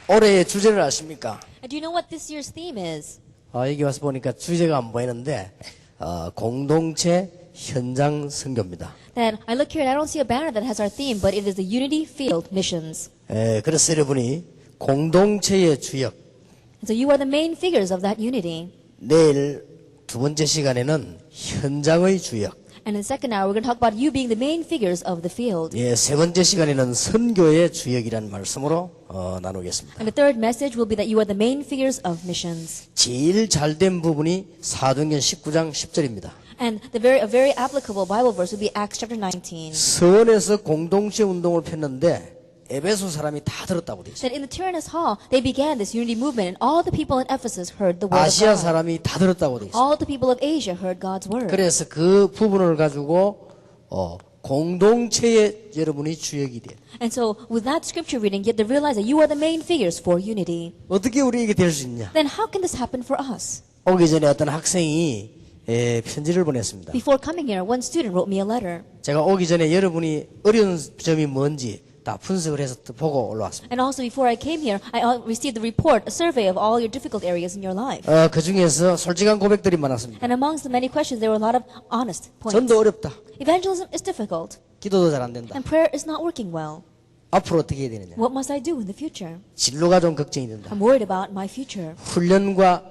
올해의 주제를 아십니까? Do you know what this year's theme is? 여기 와서 보니까 주제가 안 보이는데, 공동체 현장 선교입니다. Then I look here and I don't see a banner that has our theme, but it is the Unity Field Missions. 그래서 여러분이 공동체의 주역, And so you are the main figures of that unity. 내일 두 번째 시간에는 현장의 주역, And in the second hour, we're going to talk about you being the main figures of the field. 세 번째 시간에는 선교의 주역이라는 말씀으로 나누겠습니다. And the third message will be that you are the main figures of missions. 제일 잘된 부분이 사도행전 19장 10절입니다. And a very applicable Bible verse will be Acts chapter 19. 서원에서 공동체 운동을 폈는데 에베소 사람이 다 들었다고 돼 있어요. That in the Tyrannus Hall, they began this unity movement, and all the people in Ephesus heard the word of 아시아 God. 사람이 다 들었다고 돼 있어요. All the people of Asia heard God's word. 그래서 그 부분을 가지고 공동체의 여러분이 주역이 돼요. And so, with that scripture reading, you have to realize that you are the main figures for unity. 어떻게 우리에게 될 수 있냐? Then how can this happen for us? 오기 전에 어떤 학생이 편지를 보냈습니다. Before coming here, one student wrote me a letter. 제가 오기 전에 여러분이 어려운 점이 뭔지 다 분석을 해서 보고 올라왔습니다. And also, before I came here, I received the report, a survey of all your difficult areas in your life. 그 중에서 솔직한 고백들이 많았습니다. And amongst the many questions, there were a lot of honest points. 전도 어렵다. Evangelism is difficult, 기도도 잘 안 된다. and prayer is not working well. 앞으로 어떻게 해야 되느냐? What must I do in the future? 진로가 좀 걱정이 된다. I'm worried about my future. 훈련과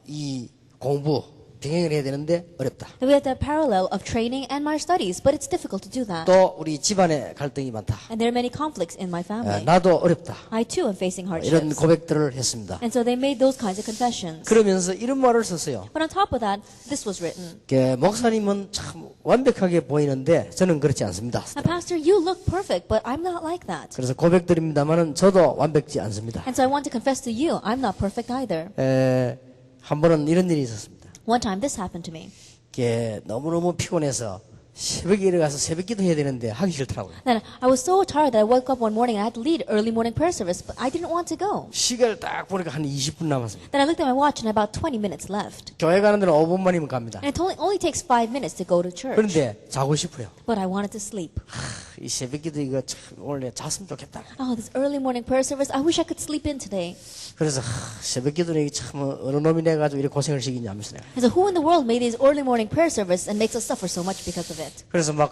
이 공부 병행을 해야 되는데 어렵다. We have the parallel of training and my studies, but it's difficult to do that. 또 우리 집안에 갈등이 많다. And there are many conflicts in my family. 나도 어렵다. I too am facing 이런 hardships. 고백들을 했습니다. And so they made those kinds of confessions. 그러면서 이런 말을 썼어요. But on top of that, this was written. 목사님은 참 완벽하게 보이는데 저는 그렇지 않습니다. Now, Pastor, you look perfect, but I'm not like that. 그래서 고백드립니다만은 저도 완벽지 않습니다. And so I want to confess to you, I'm not perfect either. 한 번은 이런 일이 있었습니다. One time this happened to me. 너무너무 피곤해서 새벽에 일어나서 새벽 기도 해야 되는데 하기 싫더라고요. Then I was so tired that I woke up one morning and I had to lead early morning prayer service, but I didn't want to go. 시간을 딱 보니까 한 20분 남았습니다. Then I looked at my watch and about 20 minutes left. 교회 가는 데는 5분만이면 갑니다. And it only takes 5 minutes to go to church. 그런데 자고 싶어요. But I wanted to sleep. 이 새벽 기도 이거 참 오늘 잤으면 좋겠다. Oh, this early morning prayer service, I wish I could sleep in today. 그래서 새벽 기도는 참 어느 놈이 내가지고 이렇게 고생을 시키냐 하면서 내가. And so who in the world made these early morning prayer service and makes us suffer so much because of it? 그래서 막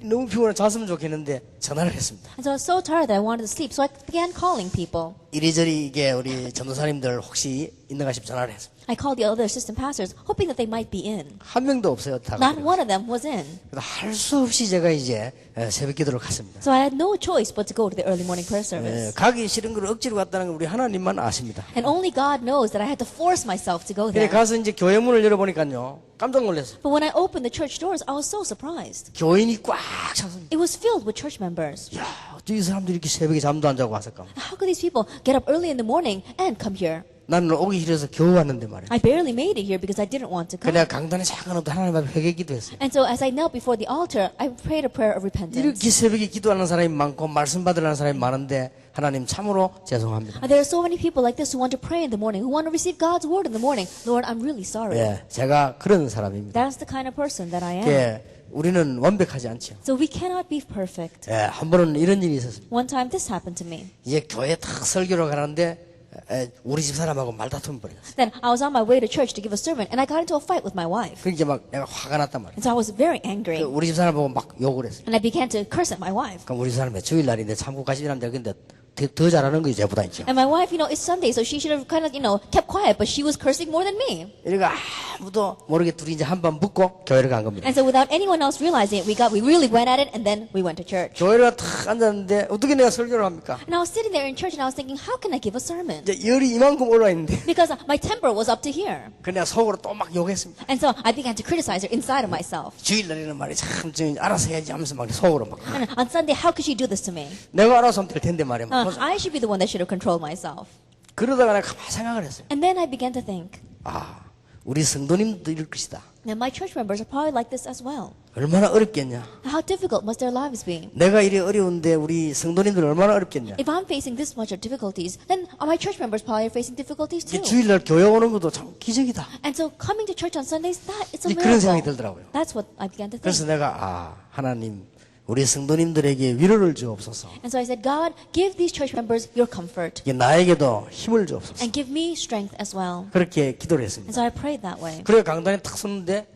너무 피곤해 잤으면 좋겠는데 전화를 했습니다. And so I was so tired that I wanted to sleep, so I began calling people. 이리저리 이게 우리 전도사님들 혹시 있는가 싶어 전화를 했습니다. I called the other assistant pastors, hoping that they might be in. 한 명도 없어요. Not one of them was in. 할 수 없이 제가 이제 새벽 기도를 갔습니다. So I had no choice but to go to the early morning prayer service. 가기 싫은 걸 억지로 갔다는 건 우리 하나님만 아십니다. And only God knows that I had to force myself to go 그래 there. 가서 이제 교회 문을 열어보니까요 깜짝 놀랐어요. But when I opened the church doors, I was so surprised. 교인이 꽉 찼습니다. It was filled with church members. 야, 어떻게 이 사람들이 이렇게 새벽에 잠도 안 자고 왔을까? How could these people get up early in the morning and come here? 나는 오기 싫어서 겨우 왔는데 말이야. I barely made it here because I didn't want to come. 그냥 강단에 상관없도 하나님 앞에 회개 기도했어요. And so as I knelt before the altar, I prayed a prayer of repentance. 이렇게 새벽에 기도하는 사람이 많고 말씀 받으려는 사람이 많은데 하나님 참으로 죄송합니다. There are so many people like this who want to pray in the morning, who want to receive God's word in the morning. Lord, I'm really sorry. 제가 그런 사람입니다. That's the kind of person that I am. 우리는 완벽하지 않죠. So we cannot be perfect. 한 번은 이런 일이 있었습니다. One time this happened to me. 이제 교회 딱 설교로 가는데 우리 집 사람하고 말다툼이 벌어졌어요. Then I was on my way to church to give a sermon, and I got into a fight with my wife. 그러니까 막 내가 화가 났단 말이에요. And so I was very angry, 우리 집 사람하고 막 욕을 했어요. and I began to curse at my wife. 그럼 우리 사람이 주일날인데 참고 가시는데 근데 더 잘하는 거지 저보다 있죠. And my wife, it's Sunday, so she should have kind of, kept quiet, but she was cursing more than me. 이러니까 아무도 모르게 둘이 이제 한 번 붙고 교회를 간 겁니다. And so without anyone else realizing it, we really went at it, and then we went to church. 교회를 탁 앉았는데 어떻게 내가 설교를 합니까? And I was sitting there in church, and I was thinking, how can I give a sermon? 이제 열이 이만큼 올라 있는데 Because my temper was up to here. 그냥 속으로 또 막 욕했습니다. And so I began to criticize her inside of myself. 주일날에는 말이 참 알아서 해야지 하면서 막 속으로 막 And on Sunday, how could she do this to me? 내가 알아서 하면 될 텐데 말이야. I should be the one that should have controlled myself. 그러다가 내가 가만히 생각을 했어요. And then I began to think, 우리 성도님도 이럴 것이다. now my church members are probably like this as well. 얼마나 어렵겠냐. How difficult must their lives be? 내가 이리 어려운데 우리 성도님들 얼마나 어렵겠냐. If I'm facing this much of difficulties, then my church members probably are facing difficulties too. 주일날 교회 오는 것도 참 기적이다. And so coming to church on Sundays, it's a 그런 생각이 miracle. 들더라고요. That's what I began to think. 그래서 내가 하나님 우리 성도님들에게 위로를 주옵소서. And so I said, God, give these church members your comfort 이게 나에게도 힘을 주옵소서. and give me strength as well. 그렇게 기도를 And 했습니다. so I prayed that way. 그래 강단에 탁 섰는데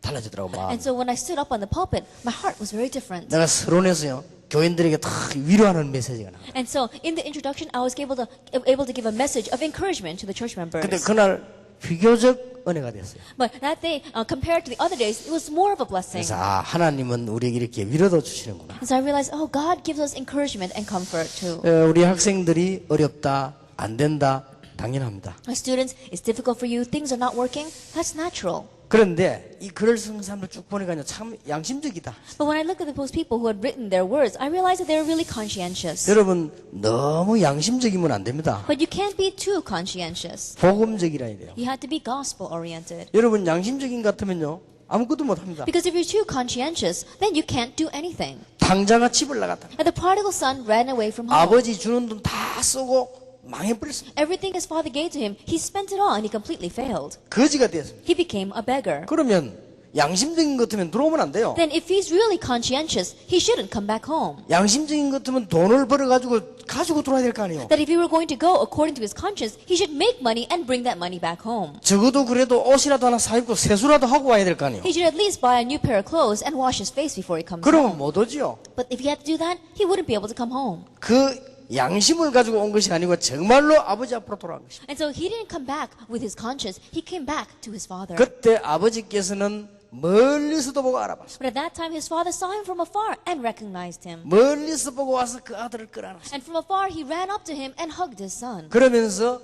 달라지더라고 막. And so when I stood up on the pulpit, my heart was very different. 내가 서론에서요 교인들에게 다 위로하는 메시지가 나. And so in the introduction, I was able to give a message of encouragement to the church members. 근데 그날 비교적 은혜가 됐어요. But that day, compared to the other days, it was more of a blessing. 그래서 하나님은 우리에게 이렇게 위로도 주시는구나. And so I realized, oh, God gives us encouragement and comfort too. 우리 학생들이 어렵다, 안 된다, 당연합니다. My students, it's difficult for you. Things are not working. That's natural. 그런데 이 글을 쓴 사람들 쭉 보니까 참 양심적이다. But when I look at those people who had written their words, I realized that they're really conscientious. 여러분 너무 양심적이면 안 됩니다. But you can't be too conscientious. 복음적이라야 돼요. You have to be gospel oriented. 여러분 양심적인 것 같으면요 아무것도 못합니다. Because if you're too conscientious, then you can't do anything. 당자가 집을 나갔다. And the prodigal son ran away from home. 아버지 주는 돈 다 쓰고 망해버렸습니다. Everything his father gave to him, he spent it all and he completely failed. 거지가 되었습니다. He became a beggar. 그러면 양심적인 것 같으면 들어오면 안 돼요. Then if he's really conscientious, he shouldn't come back home. 양심적인 것 같으면 돈을 가지고 들어와야 될 거 아니에요. That if he were going to go according to his conscience, he should make money and bring that money back home. 적어도 그래도 옷이라도 하나 사입고 세수라도 하고 와야 될 거 아니에요. He should at least buy a new pair of clothes and wash his face before he comes 그러면 home. 못 오지요. But if he had to do that, he wouldn't be able to come home. 그 양심을 가지고 온 것이 아니고 정말로 아버지 앞으로 돌아온 것입니다. And so he didn't come back with his conscience. He came back to his father. 그때 아버지께서는 멀리서도 보고 알아봤어요. But at that time, his father saw him from afar and recognized him. 멀리서 보고 와서 그 아들을 끌어안았어요. And from afar, he ran up to him and hugged his son. 그러면서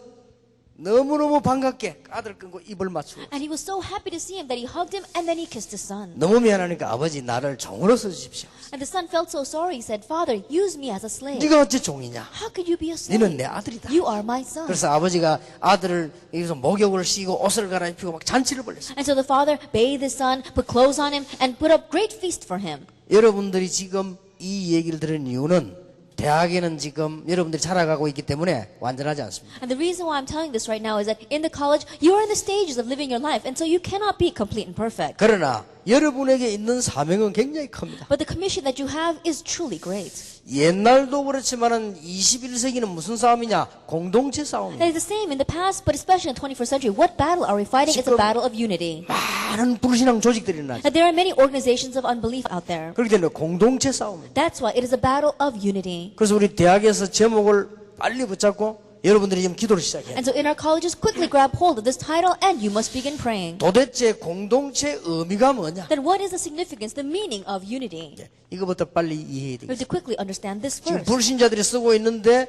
너무너무 반갑게 아들 끊고 입을 맞추고 And he was so happy to see him that he hugged him and then he kissed his son. 너무 미안하니까 아버지 나를 종으로 써주십시오. And the son felt so sorry. He said, Father, use me as a slave. 네가 어째 종이냐? How could you be a slave? 너는 내 아들이다. You are my son. 그래서 아버지가 아들을 여기서 목욕을 씌고 옷을 갈아입히고 막 잔치를 벌였어요. And so the father bathed his son, put clothes on him, and put up great feast for him. 여러분들이 지금 이 얘기를 들은 이유는 대학에는 지금 여러분들이 자라가고 있기 때문에 완전하지 않습니다. And the reason why I'm telling this right now is that in the college, you are in the stages of living your life, and so you cannot be complete and perfect. 그러나 여러분에게 있는 사명은 굉장히 큽니다. But the commission that you have is truly great. 옛날도 그렇지만은 21세기는 무슨 싸움이냐? 공동체 싸움입니다. And it's the same in the past, but especially in the 21st century. What battle are we fighting? It's a battle of unity. 많은 불신앙 조직들이 일어나죠. And there are many organizations of unbelief out there. 그렇기 때문에 공동체 싸움입니다. That's why it is a battle of unity. 그래서 우리 대학에서 제목을 빨리 붙잡고 여러분들이 지금 기도를 시작해요. And so in our colleges, quickly grab hold of this title and you must begin praying. 도대체 공동체 의미가 뭐냐? Then what is the significance, the meaning of unity? 이거부터 빨리 이해해야 We have 되겠습니다. to quickly understand this 지금 first. 불신자들이 쓰고 있는데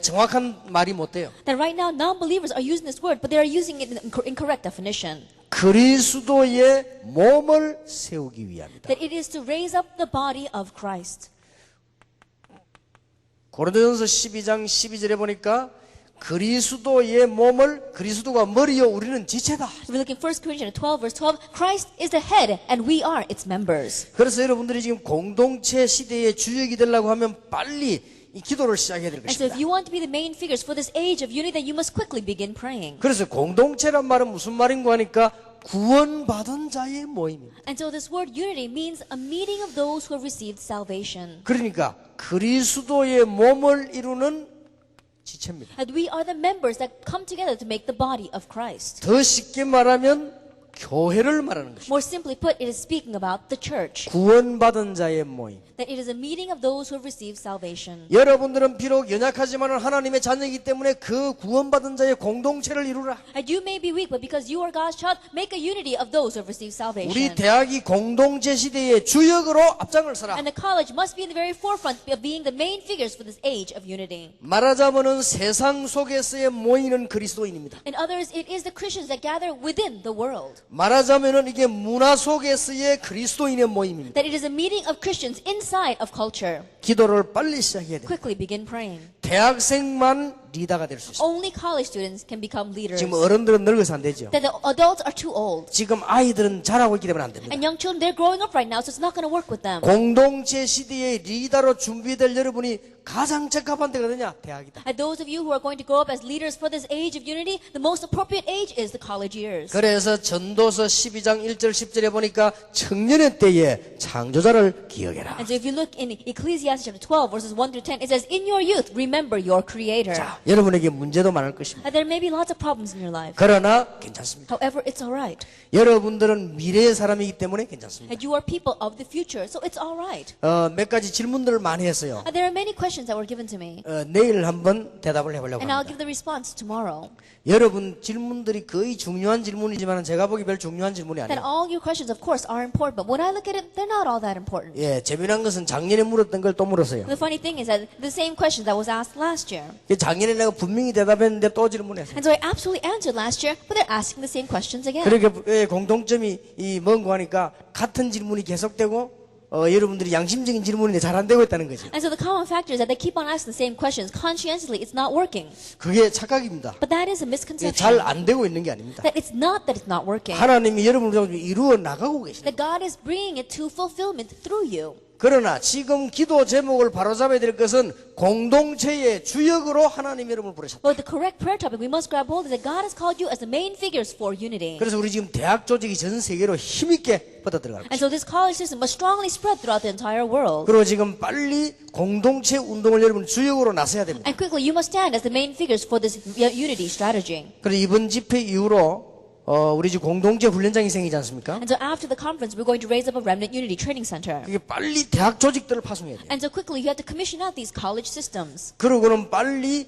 정확한 말이 못 돼요. That right now non-believers are using this word, but they are using it in incorrect definition. 그리스도의 몸을 세우기 위함이다. That it is to raise up the body of Christ. 고린도전서 12장 12절에 보니까 그리스도의 몸을 그리스도가 머리요 우리는 지체다. If we look in 1 Corinthians 12 verse 12, Christ is the head and we are its members. 그래서 여러분들이 지금 공동체 시대의 주역이 되려고 하면 빨리 이 기도를 시작해야 될 And so if 것입니다. you want to be the main figures for this age of unity, then you must quickly begin praying. 그래서 공동체란 말은 무슨 말인고 하니까 구원받은 자의 모임입니다. And so this word unity means a meeting of those who have received salvation. 그러니까 그리스도의 몸을 이루는 지체입니다. And we are the members that come together to make the body of Christ. 더 쉽게 말하면 교회를 말하는 것입니다. More simply put, it is speaking about the church. 구원받은 자의 모임. That it is a meeting of those who have received salvation. 여러분들은 비록 연약하지만 하나님의 자녀이기 때문에 그 구원받은 자의 공동체를 이루라. And you may be weak, but because you are God's child, make a unity of those who have received 우리 salvation. 대학이 공동체 시대의 주역으로 앞장을 서라. And the college must be in the very forefront of being the main figures for this age of unity. 말하자면은 세상 속에서의 모이는 그리스도인입니다. In others, it is the Christians that gather within the world. 말하자면은 이게 문화 속에서의 그리스도인의 모임입니다. That it is a meeting of Christians inside of culture. 기도를 빨리 시작해야 돼요. Quickly begin praying. 대학생만 리더가 될 수 있습니다. Only college students can become leaders. 지금 어른들은 늙어서 안 되죠. That the adults are too old. 지금 아이들은 자라고 있기 때문에 안 됩니다. And young children, they're growing up right now, so it's not going to work with them. 공동체 시대의 리더로 준비될 여러분이 가장 적합한 때가 어디냐? 대학이다. And those of you who are going to grow up as leaders for this age of unity, the most appropriate age is the college years. 그래서 전도서 12장 1절 10절에 보니까 청년의 때에 창조자를 기억해라. And so if you look in Ecclesiastes chapter 12, verses 1 through 10, it says, in your youth, remember your creator. 자, 여러분에게 문제도 많을 것입니다. And there may be lots of problems in your life. 그러나 괜찮습니다. However, it's all right. 여러분들은 미래의 사람이기 때문에 괜찮습니다. And you are people of the future, so it's all right. 몇 가지 질문들을 많이 했어요. And there are many questions that were given to me. 내일 한번 대답을 해보려고 And I'll 합니다. give the response tomorrow. 여러분 질문들이 거의 중요한 질문이지만 제가 보기 별 중요한 질문이 That 아니에요. all your questions, of course, are important, but when I look at it, they're not all that important. 예, 재미난 것은 작년에 물었던 걸 또 물었어요. The funny thing is that the same question that was asked last year. 작년에 내가 분명히 대답했는데 또 질문했어요. And so I absolutely answered last year, but they're asking the same questions again. 그러니까 공통점이 뭔고 하니까 같은 질문이 계속되고 여러분들이 양심적인 질문인데 잘 안 되고 있다는 거죠. And so the common factor is that they keep on asking the same questions conscientiously. It's not working. 그게 착각입니다. But that is a 잘 misconception. 안 되고 있는 게 아닙니다. That it's not that it's not working. 하나님이 여러분을 이루어 나가고 계십니다. That God is bringing it to fulfillment through you. 그러나 지금 기도 제목을 바로잡아야 될 것은 공동체의 주역으로 하나님이 여러분을 부르셨다. But the correct prayer topic we must grab hold is that God has called you as the main figures for unity. 그래서 우리 지금 대학 조직이 전 세계로 힘있게 뻗어 들어갈 And 것입니다. so this college system must strongly spread throughout the entire world. 그리고 지금 빨리 공동체 운동을 여러분 주역으로 나서야 됩니다. And quickly, you must stand as the main figures for this unity strategy. 그래서 이번 집회 이후로 우리 지금 공동체 훈련장이 생기지 않습니까? And so after the conference, we're going to raise up a Remnant Unity Training Center. 그게 빨리 대학 조직들을 파송해야 돼요. And so quickly, you have to commission out these college systems. 그러고는 빨리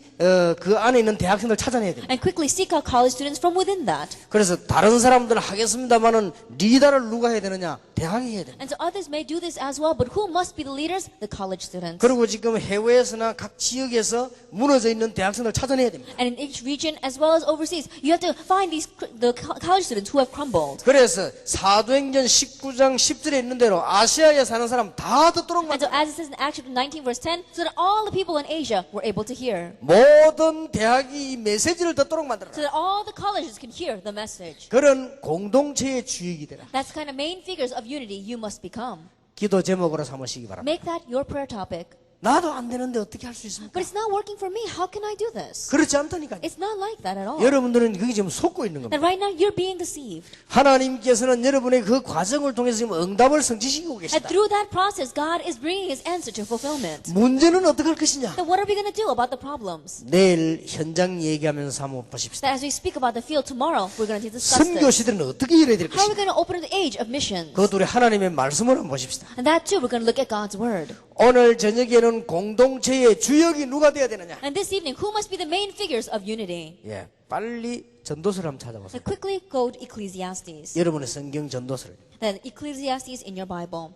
그 안에 있는 대학생들 찾아내야 됩니다. And quickly seek out college students from within that. 그래서 다른 사람들 하겠습니다만은 리더를 누가 해야 되느냐? 대학이 해야 됩니다. And so others may do this as well, but who must be the leaders? The college students. 그리고 지금 해외에서나 각 지역에서 무너져 있는 대학생들 찾아내야 됩니다. And in each region, as well as overseas, you have to find the college students who have crumbled. 그래서 사도행전 19장 10절에 있는 대로 아시아에 사는 사람 다 듣도록 And so 만들어. as it says in Acts chapter 19, verse 10, so that all the people in Asia were able to hear. 모든 대학이 이 메시지를 듣도록 만들어. So that all the colleges can hear the message. 그런 공동체의 주역이 되라. That's the kind of main figures of unity you must become. 기도 제목으로 삼으시기 바랍니다. Make that your prayer topic. 나도 안 되는데 어떻게 할 수 있습니까? But it's not working for me. How can I do this? 그렇지 않다니까요. It's not like that at all. 여러분들은 그게 지금 속고 있는 겁니다. And right now you're being deceived. 하나님께서는 여러분의 그 과정을 통해서 지금 응답을 성취시키고 And 계시다. through that process, God is bringing His answer to fulfillment. 문제는 어떻게 할 것이냐? Then what are we going to do about the problems? 내일 현장 얘기하면서 한번 보십시다. That as we speak about the field tomorrow, we're going to discuss 선교 this. 시대는 어떻게 일해야 될 How are we 것이냐? going to open the age of missions? 그것도 우리 하나님의 말씀을 한번 보십시다. And that too, we're going to look at God's word. 오늘 저녁에는 공동체의 주역이 누가 되어야 되느냐? And this evening, who must be the main figures of unity? 예, 빨리 전도서를 한번 찾아보세요. So quickly go to Ecclesiastes. 여러분의 성경 전도서를. Then Ecclesiastes in your Bible,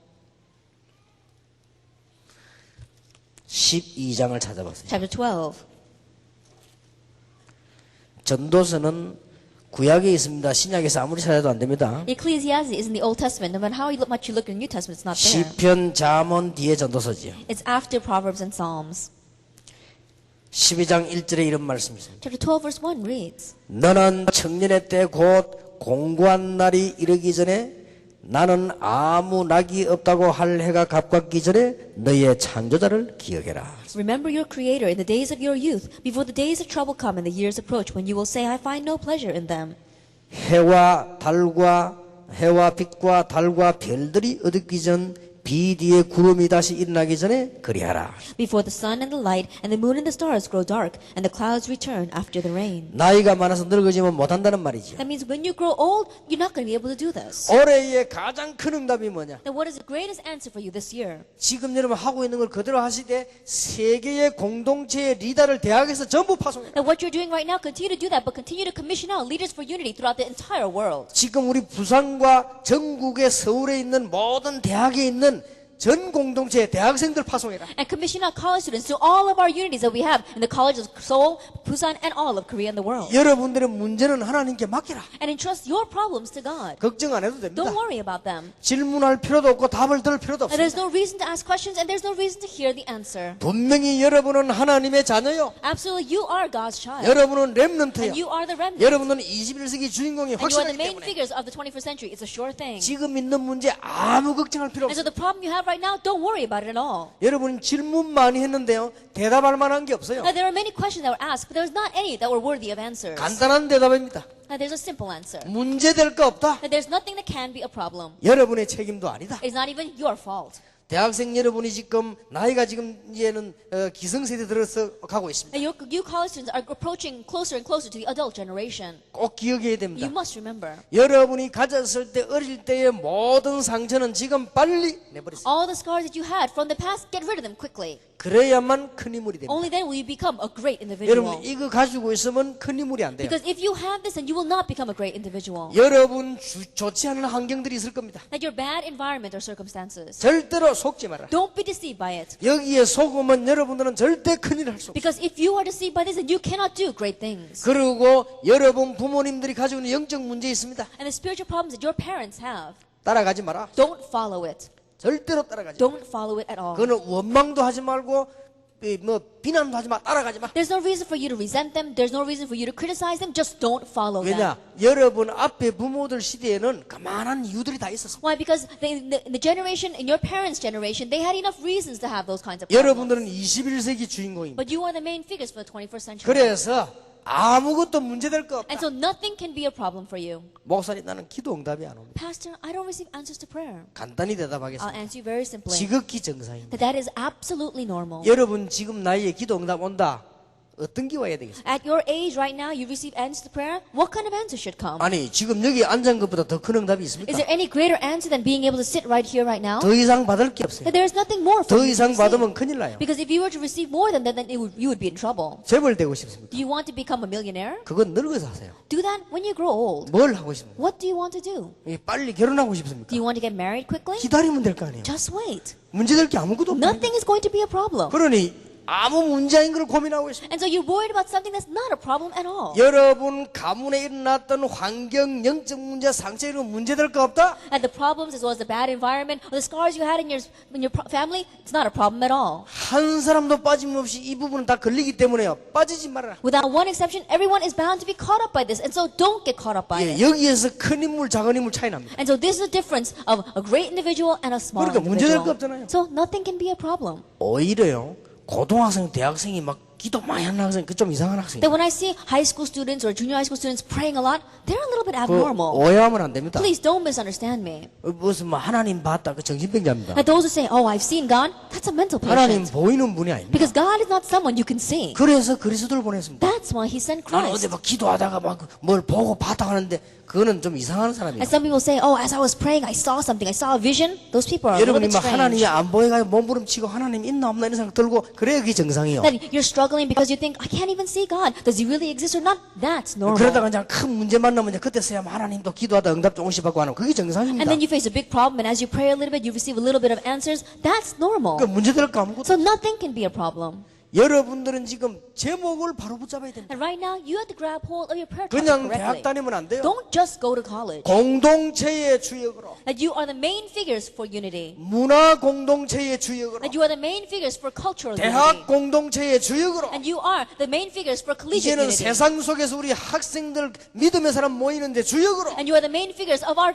12장을 찾아보세요. chapter 12. 전도서는 구약에 있습니다. 신약에서 아무리 찾아도 안 됩니다. Ecclesiastes is in the Old Testament. No matter how much you look in the New Testament, it's not there. 시편, 잠언 뒤에 전도서지요. It's after Proverbs and Psalms. 12장 1절에 이런 말씀이 있습니다. Chapter 12, verse 1 reads, 너는 청년의 때 곧 공고한 날이 이르기 전에 나는 아무 낙이 없다고 할 해가 갑갑기 전에 너의 창조자를 기억해라. Remember your Creator in the days of your youth, before the days of trouble come and the years approach, when you will say, I find no pleasure in them. 해와 빛과 달과 별들이 어둡기 전 비 뒤에 구름이 다시 일어나기 전에 그리하라. Before the sun and the light and the moon and the stars grow dark and the clouds return after the rain. 나이가 많아서 늙어지면 못한다는 말이죠. That means when you grow old, you're not going to be able to do this. 올해의 가장 큰 응답이 뭐냐? Then what is the greatest answer for you this year? 지금 여러분 하고 있는 걸 그대로 하시되 세계의 공동체의 리더를 대학에서 전부 파송해라. And what you're doing right now, continue to do that, but continue to commission out leaders for unity throughout the entire world. 지금 우리 부산과 전국의 서울에 있는 모든 대학에 있는 전 공동체에 대학생들 파송해라. And commission our college students to all of our unities that we have in the colleges of Seoul, Busan, and all of Korea and the world. 여러분들의 문제는 하나님께 맡기라. And entrust your problems to God. 걱정 안 해도 됩니다. Don't worry about them. 질문할 필요도 없고 답을 들을 필요도 And there's 없습니다. no reason to ask questions, and there's no reason to hear the answer. 분명히 여러분은 하나님의 자녀요. Absolutely, you are God's child. 여러분은 렘넌트요. And you are the remnant. 여러분은 21세기 주인공이 And you are the 확실하기 main 때문에 figures of the 21st century. It's a sure thing. 지금 있는 문제 아무 걱정할 필요 And so 없어요. the problem you have right now, don't worry about it at all. 여러분 질문 많이 했는데요. 대답할 만한 게 없어요. Now, there are many questions that were asked, but there's not any that were worthy of answers. 간단한 대답입니다. Now, there's a simple answer. 문제 될 거 없다. That there's nothing that can be a problem. 여러분의 책임도 아니다. It's not even your fault. 대학생 여러분이 지금 나이가 지금 이제는 기성세대 들어서 가고 있습니다. And you college students are approaching closer and closer to the adult generation. 꼭 기억해야 됩니다. You must remember. 여러분이 가졌을 때 어릴 때의 모든 상처는 지금 빨리 내버리세요. All the scars that you had from the past, get rid of them quickly. 그래야만 큰 인물이 됩니다. Only then will you become a great individual. 여러분 이거 가지고 있으면 큰 인물이 안 돼요. Because if you have this, then you will not become a great individual. 여러분 좋지 않은 환경들이 있을 겁니다. Like your bad environment or circumstances. 절대로 속지 마라. Don't be deceived by it. 여기에 속으면 여러분들은 절대 큰일을 할 수 없어요. Because if you are deceived by this, then you cannot do great things. 그리고 여러분 부모님들이 가지고 있는 영적 문제 있습니다. And the spiritual problems that your parents have, 따라가지 마라. don't follow it. 절대로 따라가지 마. Don't follow it at all. 그거는 원망도 하지 말고 뭐 비난도 하지 마. 따라가지 마. There's no reason for you to resent them. There's no reason for you to criticize them. Just don't follow them. 왜냐? 여러분 앞에 부모들 시대에는 그만한 이유들이 다 있었어. Why? Because the generation, in your parents' generation, they had enough reasons to have those kinds of problems. 여러분들은 21세기 주인공입니다. But you are the main figures for the 21st century. 그래서 아무것도 문제될 거 없다. And so nothing can be a problem for you. 목사님 나는 기도 응답이 안 옵니다. Pastor, I don't receive answers to prayer. 간단히 I'll 대답하겠습니다. answer you very simply. 지극히 정상입니다. That is absolutely normal. 여러분 지금 나이에 기도 응답 온다. 어떤 게 와야 되겠습니까? At your age right now, you receive answers to prayer. What kind of answer should come? 아니 지금 여기 앉은 것보다 더 큰 응답이 Is 있습니까? there any greater answer than being able to sit right here right now? 더 이상 받을 게 없어요. There is nothing more for 더 you to 이상 receive. 받으면 큰일 나요. Because if you were to receive more than that, then you would be in trouble. 재벌 되고 싶습니다. Do you want to become a millionaire? 그건 늙어서 하세요. Do that when you grow old. 뭘 하고 싶습니까? What do you want to do? 빨리 결혼하고 싶습니까? Do you want to get married quickly? 기다리면 될 거 아니에요. Just wait. 문제될 게 아무것도 없다. Nothing is going to be a problem. 그러니 아무 문제 아닌 걸 고민하고 있습니다. And so you're worried about something that's not a problem at all. 여러분 가문에 일어났던 환경, 영적 문제, 상처 이런 문제될 거 없다? And the problems as well as the bad environment or the scars you had in your family, it's not a problem at all. 한 사람도 빠짐없이 이 부분은 다 걸리기 때문에요. 빠지지 말아라. Without one exception, everyone is bound to be caught up by this. And so don't get caught up by 예, it. 여기에서 큰 인물, 작은 인물 차이 납니다. And so this is the difference of a great individual and a small 그러니까 문제될 거 individual. 없잖아요. So nothing can be a problem. 오히려요. 고등학생, 대학생이 막 기도 많이 하는 학생, 그 좀 이상한 학생. That when I see high school students or junior high school students praying a lot, they're a little bit 그 abnormal. 오해하면 안 됩니다. Please don't misunderstand me. 무슨 뭐 하나님 봤다, 그 정신병자입니다. And those who say, oh, I've seen God, that's a mental 하나님 patient. 보이는 분이 아닙니다. Because God is not someone you can see. 그래서 그리스도를 보냈습니다. That's why He sent 나는 어디 Christ. 막 기도하다가 막 뭘 보고 봤다 하는데 그거는 좀 이상한 사람이에요. And some people say, oh, as I was praying, I saw something. I saw a vision. Those people are a little 여러분이 bit 막 하나님이 strange. 안 보여가지고 몸부림치고 하나님 있나 없나 이런 생각 들고 그래야 그게 정상이에요. That you're struggling because you think, I can't even see God. Does He really exist or not? That's 그러다가 normal. 그냥 큰 문제 만나면 이제 그때서야 하나님도 기도하다 응답 조금씩 받고 하는 그게 정상입니다. And then you face a big problem, and as you pray a little bit, you receive a little bit of answers. That's normal. 그러니까 문제될 거 아무것도 So nothing can be a problem. 여러분들은 지금 제목을 바로 붙잡아야 됩니다. And right now, you have to grab hold of your prayer topic 그냥 대학 correctly. 다니면 안 돼요. Don't just go to college. 공동체의 주역으로 That you are the main figures for unity. 문화 공동체의 주역으로 That you are the main figures for cultural 대학 unity. 공동체의 주역으로 And you are the main figures for collegiate 이제는 unity. 세상 속에서 우리 학생들 믿음의 사람 모이는데 주역으로 And you are the main figures of our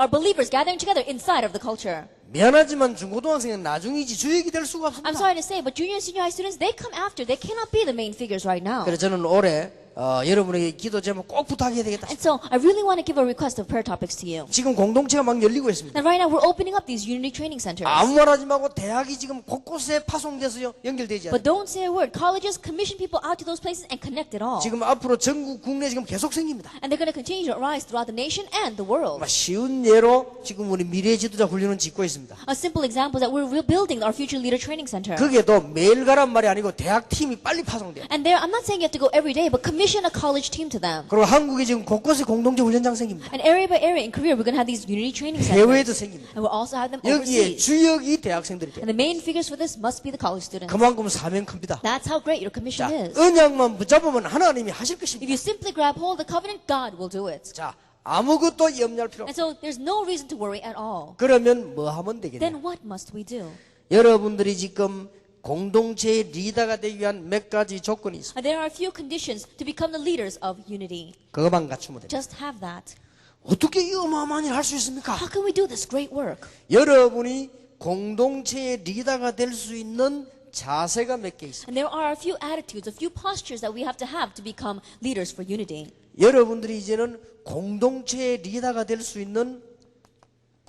believers gathering together inside of the culture. 미안하지만 중고등학생은 나중이지 주역이 될 수가 I'm 없습니다. sorry to say, but junior and senior high students, they come after. They cannot be the main figures right now. 그래서 저는 올해 여러분에게 기도 제목 꼭 부탁해야 되겠다. And so I really want to give a request of prayer topics to you. 지금 공동체가 막 열리고 있습니다. And right now we're opening up these unity training centers. 아무 말 하지 말고 대학이 지금 곳곳에 파송돼서요 연결되지 않아요. But don't say a word. Colleges commission people out to those places and connect it all. 지금 앞으로 전국 국내 지금 계속 생깁니다. And they're going to continue to arise throughout the nation and the world. 쉬운 예로 지금 우리 미래 지도자 훈련은 짓고 있습니다. A simple example is that we're rebuilding our future leader training center. 그게도 매일 가란 말이 아니고 대학 팀이 빨리 파송돼요. And there, I'm not saying you have to go every day, but commission commission a college team to them. 그리고 한국에 지금 곳곳에 공동체 훈련장 생깁니다. And area by area in Korea, we're going to have these unity training 해외에도 centers. 생깁니다. And we'll also have them 여기에 overseas. 주역이 대학생들이 돼요. And the main figures for this must be the college students. 그만큼 사명 큽니다. That's how great your commission 자, is. 언약만 붙잡으면 하나님이 하실 If 것입니다. you simply grab hold of the covenant, God will do it. 자, 아무것도 염려할 필요 And 없어요. so there's no reason to worry at all. 그러면 뭐 하면 되겠냐? Then what must we do? 여러분들이 지금 공동체의 리더가 되기 위한 몇 가지 조건이 있습니다. And there are a few conditions to become the leaders of unity. 그것만 갖추면 됩니다. Just have that. 어떻게 이 어마어마한 일을 할 수 있습니까? How can we do this great work? 여러분이 공동체의 리더가 될 수 있는 자세가 몇 개 있습니다. And there are a few attitudes, a few postures that we have to become leaders for unity. 여러분들이 이제는 공동체의 리더가 될 수 있는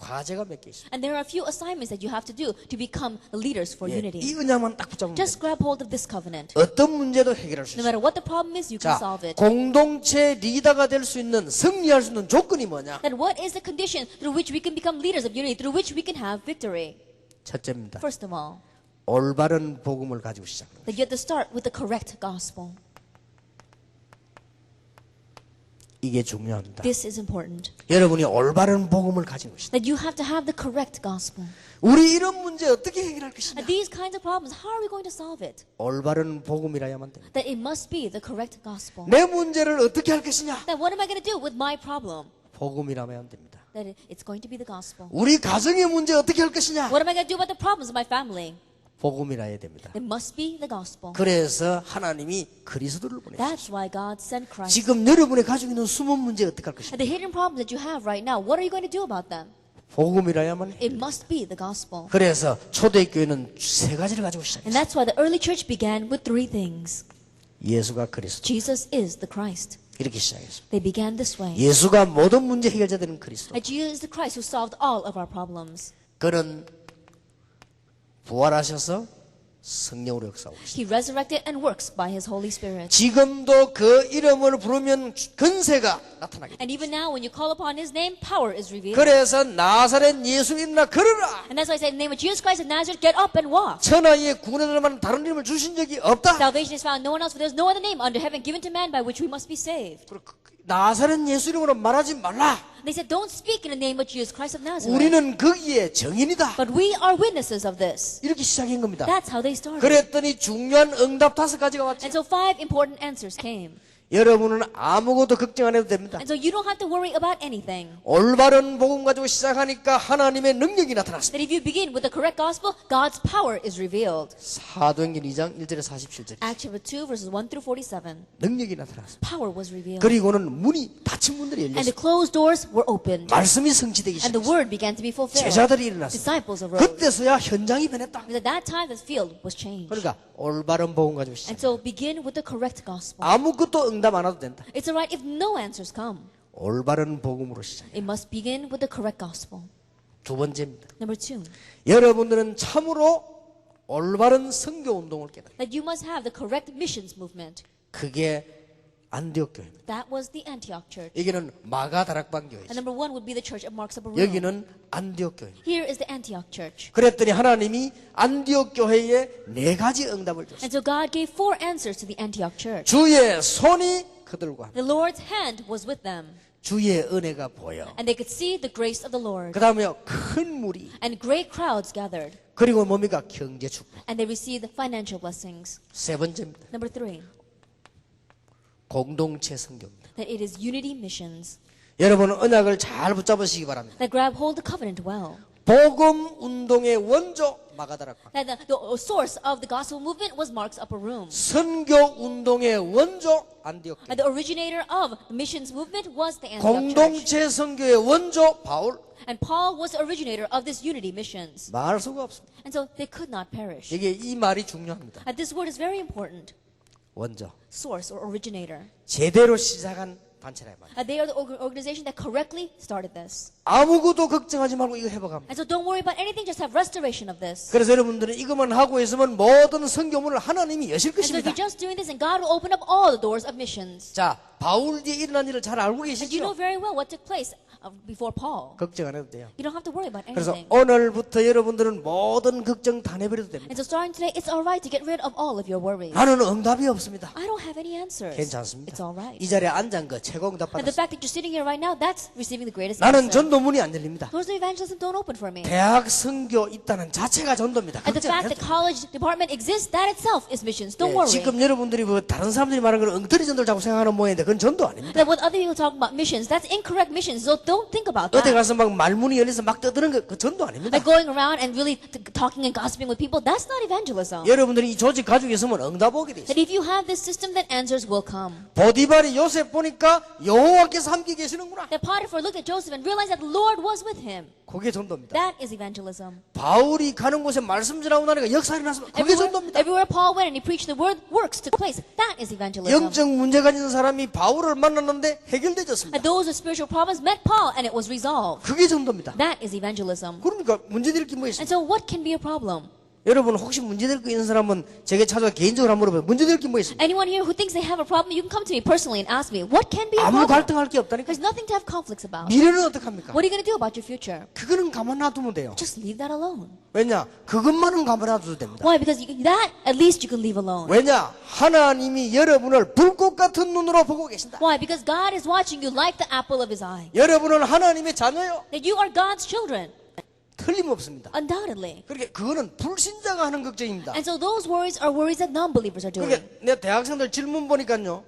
과제가 몇 개 있습니다. And there are a few assignments that you have to do to become the leaders for 이 unity. 은약만 딱 붙잡으면 Just 됩니다. grab hold of this covenant. 어떤 문제도 해결할 수 No 있어요. matter what the problem is, you can 자, solve it. 공동체 리더가 될 수 있는 승리할 수 있는 조건이 뭐냐? Then what is the condition through which we can become leaders of unity, through which we can have victory? 첫째입니다. First of all, 올바른 복음을 가지고 시작합니다. that you have to start with the correct gospel. 이게 중요합니다. This is important. 여러분이 올바른 복음을 가지고 있습니다. That you have to have the correct gospel. 우리 이런 문제 어떻게 해결할 것이냐? And these kinds of problems, how are we going to solve it? 올바른 복음이라야만 됩니다. That it must be the correct gospel. 내 문제를 어떻게 할 것이냐? That what am I going to do with my problem? 복음이라면 됩니다. That it's going to be the gospel. 우리 가정의 문제 어떻게 할 것이냐? What am I going to do about the problems of my family? 복음이라야 됩니다. It must be the gospel. 그래서 하나님이 그리스도를 보내셨어요. That's why God sent Christ. 지금 여러분이 가지고 있는 숨은 문제 어떻게 할 것이냐? And the hidden problems that you have right now, what are you going to do about them? 복음이라야만 It must be the gospel. 그래서 초대교회는 세 가지를 가지고 And 시작했어요. that's why the early church began with three things. 예수가 그리스도 Jesus is the Christ. 이렇게 시작했습니다. They began this way. 예수가 모든 문제 해결자 되는 그리스도. And Jesus is the Christ who solved all of our problems. 그는 부활하셔서 성령으로 역사하고 있습니다. He resurrected and works by His Holy Spirit. 지금도 그 이름을 부르면 근세가 나타나게 됩니다. And even now, when you call upon His name, power is revealed. 그래서 나사렛 예수 일어나 걸으라. And that's why I say, in the name of Jesus Christ of Nazareth, get up and walk. 천하의 구원에들만 다른 이름을 주신 적이 없다. Salvation is found no one else, for there is no other name under heaven given to man by which we must be saved. 나사렛 예수 이름으로 말하지 말라. They said, don't speak in the name of Jesus Christ of Nazareth. 우리는 거기에 정인이다. But we are witnesses of this. 이렇게 시작한 겁니다. That's how they started. 그랬더니 중요한 응답 5가지가 왔죠. And so 5 important answers came. 여러분은 아무것도 걱정 안 해도 됩니다. And so you don't have to worry about anything. 올바른 복음 가지고 시작하니까 하나님의 능력이 나타났습니다. That if you begin with the correct gospel, God's power is revealed. 사도행전 2장 1절에 47절 Acts chapter 2, verses 1 through 47. 능력이 나타났습니다. Power was revealed. 그리고는 문이 닫힌 문들이 And 열렸습니다. the closed doors were opened. 말씀이 성취되기 And the 시작했습니다. word began to be fulfilled. 제자들이 일어났습니다. Disciples arose. 그때서야 현장이 변했다. Because at that time, the field was changed. 그러니까 올바른 복음 가지고 And 시작. so begin with the correct gospel. 아무것도 응답 안 해도 된다. It's alright if no answers come. 올바른 복음으로 시작. It must begin with the correct gospel. 두 번째입니다. Number 2, 여러분들은 참으로 올바른 선교 운동을 깨달아. that you must have the correct missions movement. 그게 안디옥 교회입니다. That was the Antioch church. 여기는 마가 다락방 And 교회죠. number 1 would be the church of Mark's Upper Room. 여기는 안디옥 교회입니다. Here is the Antioch church. 그랬더니 하나님이 안디옥 교회에 4가지 응답을 줬어요. And so God gave 4 answers to the Antioch church. 주의 손이 그들과 함께, The Lord's hand was with them. 주의 은혜가 보여. And they could see the grace of the Lord. 그 다음에 큰 무리, And great crowds gathered. 그리고 뭡니까? 경제 축복. And they received financial blessings. 세 번째입니다. Number 3, 공동체 선교입니다. that it is unity missions. 여러분은 언약을 잘 붙잡으시기 바랍니다. That grab hold the covenant well. 복음 운동의 원조 마가다락방, That the source of the gospel movement was Mark's Upper Room. 선교 운동의 원조 안디옥 교회, And the originator of the missions movement was the Antioch church. 공동체 선교의 원조 바울. And Paul was the originator of this unity missions. 말할 수가 없습니다. And so they could not perish. 이게 이 말이 중요합니다. And this word is very important. 원조, Source or originator. 제대로 시작한 단체라 말이에요. And they are the organization that correctly started this. 아무것도 걱정하지 말고 이거 해봐갑니다. And so don't worry about anything, just have restoration of this. 그래서 여러분들은 이것만 하고 있으면 모든 선교문을 하나님이 여실 And so if 것입니다. you're just doing this, and God will open up all the doors of missions. 자, 바울 뒤에 일어난 일을 잘 알고 And you know 계시죠? very well what took place before Paul. 걱정 안 해도 돼요. You don't have to worry about 그래서 anything. 오늘부터 여러분들은 모든 걱정 다 내버려도 됩니다. And so starting today, it's all right to get rid of all of your worries. 나는 응답이 없습니다. I don't have any answers. 괜찮습니다. It's all right. 이 자리에 앉은 거 최고 응답 And the 받았습니다. fact that you're sitting here right now, that's receiving the greatest 나는 answer. 전도문이 안 열립니다. Doors of evangelism don't open for me. 대학 선교 있다는 자체가 전도입니다. And the 걱정 안 fact 해도 that college department exists, that itself is missions. Don't worry. 지금 여러분들이 뭐 다른 사람들이 말하는 건 엉터리 전도를 자꾸 생각하는 모양인데 그건 전도 아닙니다. That when other people talk about missions, that's incorrect missions. So don't think about 어디 that. 가서 막 말문이 열려서 막 떠드는 거 그 전도 아닙니다. Like going around and really talking and gossiping with people, that's not evangelism. 여러분들이 이 조직 가지고 있으면 응답 오게 돼 있어요. That if you have this system, then answers will come. 보디발이 요셉 보니까 여호와께서 함께 계시는구나. That Potiphar looked at Joseph and realized that the Lord was with him. 그게 전도입니다. That is evangelism. 바울이 가는 곳에 말씀 전하고 나니까 역사 일어났습니다. 그게 전도입니다. Everywhere Paul went and he preached the word, works took place. That is evangelism. 영적 문제 가진 사람이 바울을 만났는데 해결되졌습니다. And those with spiritual problems met Paul and it was resolved. 그게 전도입니다. That is evangelism. 그러니까 문제될 게 뭐 And 있습니까? so what can be a problem? 여러분 혹시 문제될 거 있는 사람은 제게 찾아와 개인적으로 한번 물어봐요. 문제될 게 뭐 있습니까? Anyone here who thinks they have a problem, you can come to me personally and ask me, what can be a 아무 problem? 갈등할 게 없다니까. There's nothing to have conflicts about. 미래는 어떡합니까? What are you going to do about your future? 그거는 가만 놔두면 돼요. Just leave that alone. 왜냐? 그것만은 가만 놔둬도 됩니다. Why? Because that, at least you can leave alone. 왜냐? 하나님이 여러분을 불꽃 같은 눈으로 보고 계신다. Why? Because God is watching you like the apple of his eye. 여러분은 하나님의 자녀요. That you are God's children. 틀림없습니다. Undoubtedly. 그러니까 그거는 불신자가 하는 걱정입니다. And so those worries are worries that non-believers are doing. 그러니까 내 대학생들 질문 보니까요.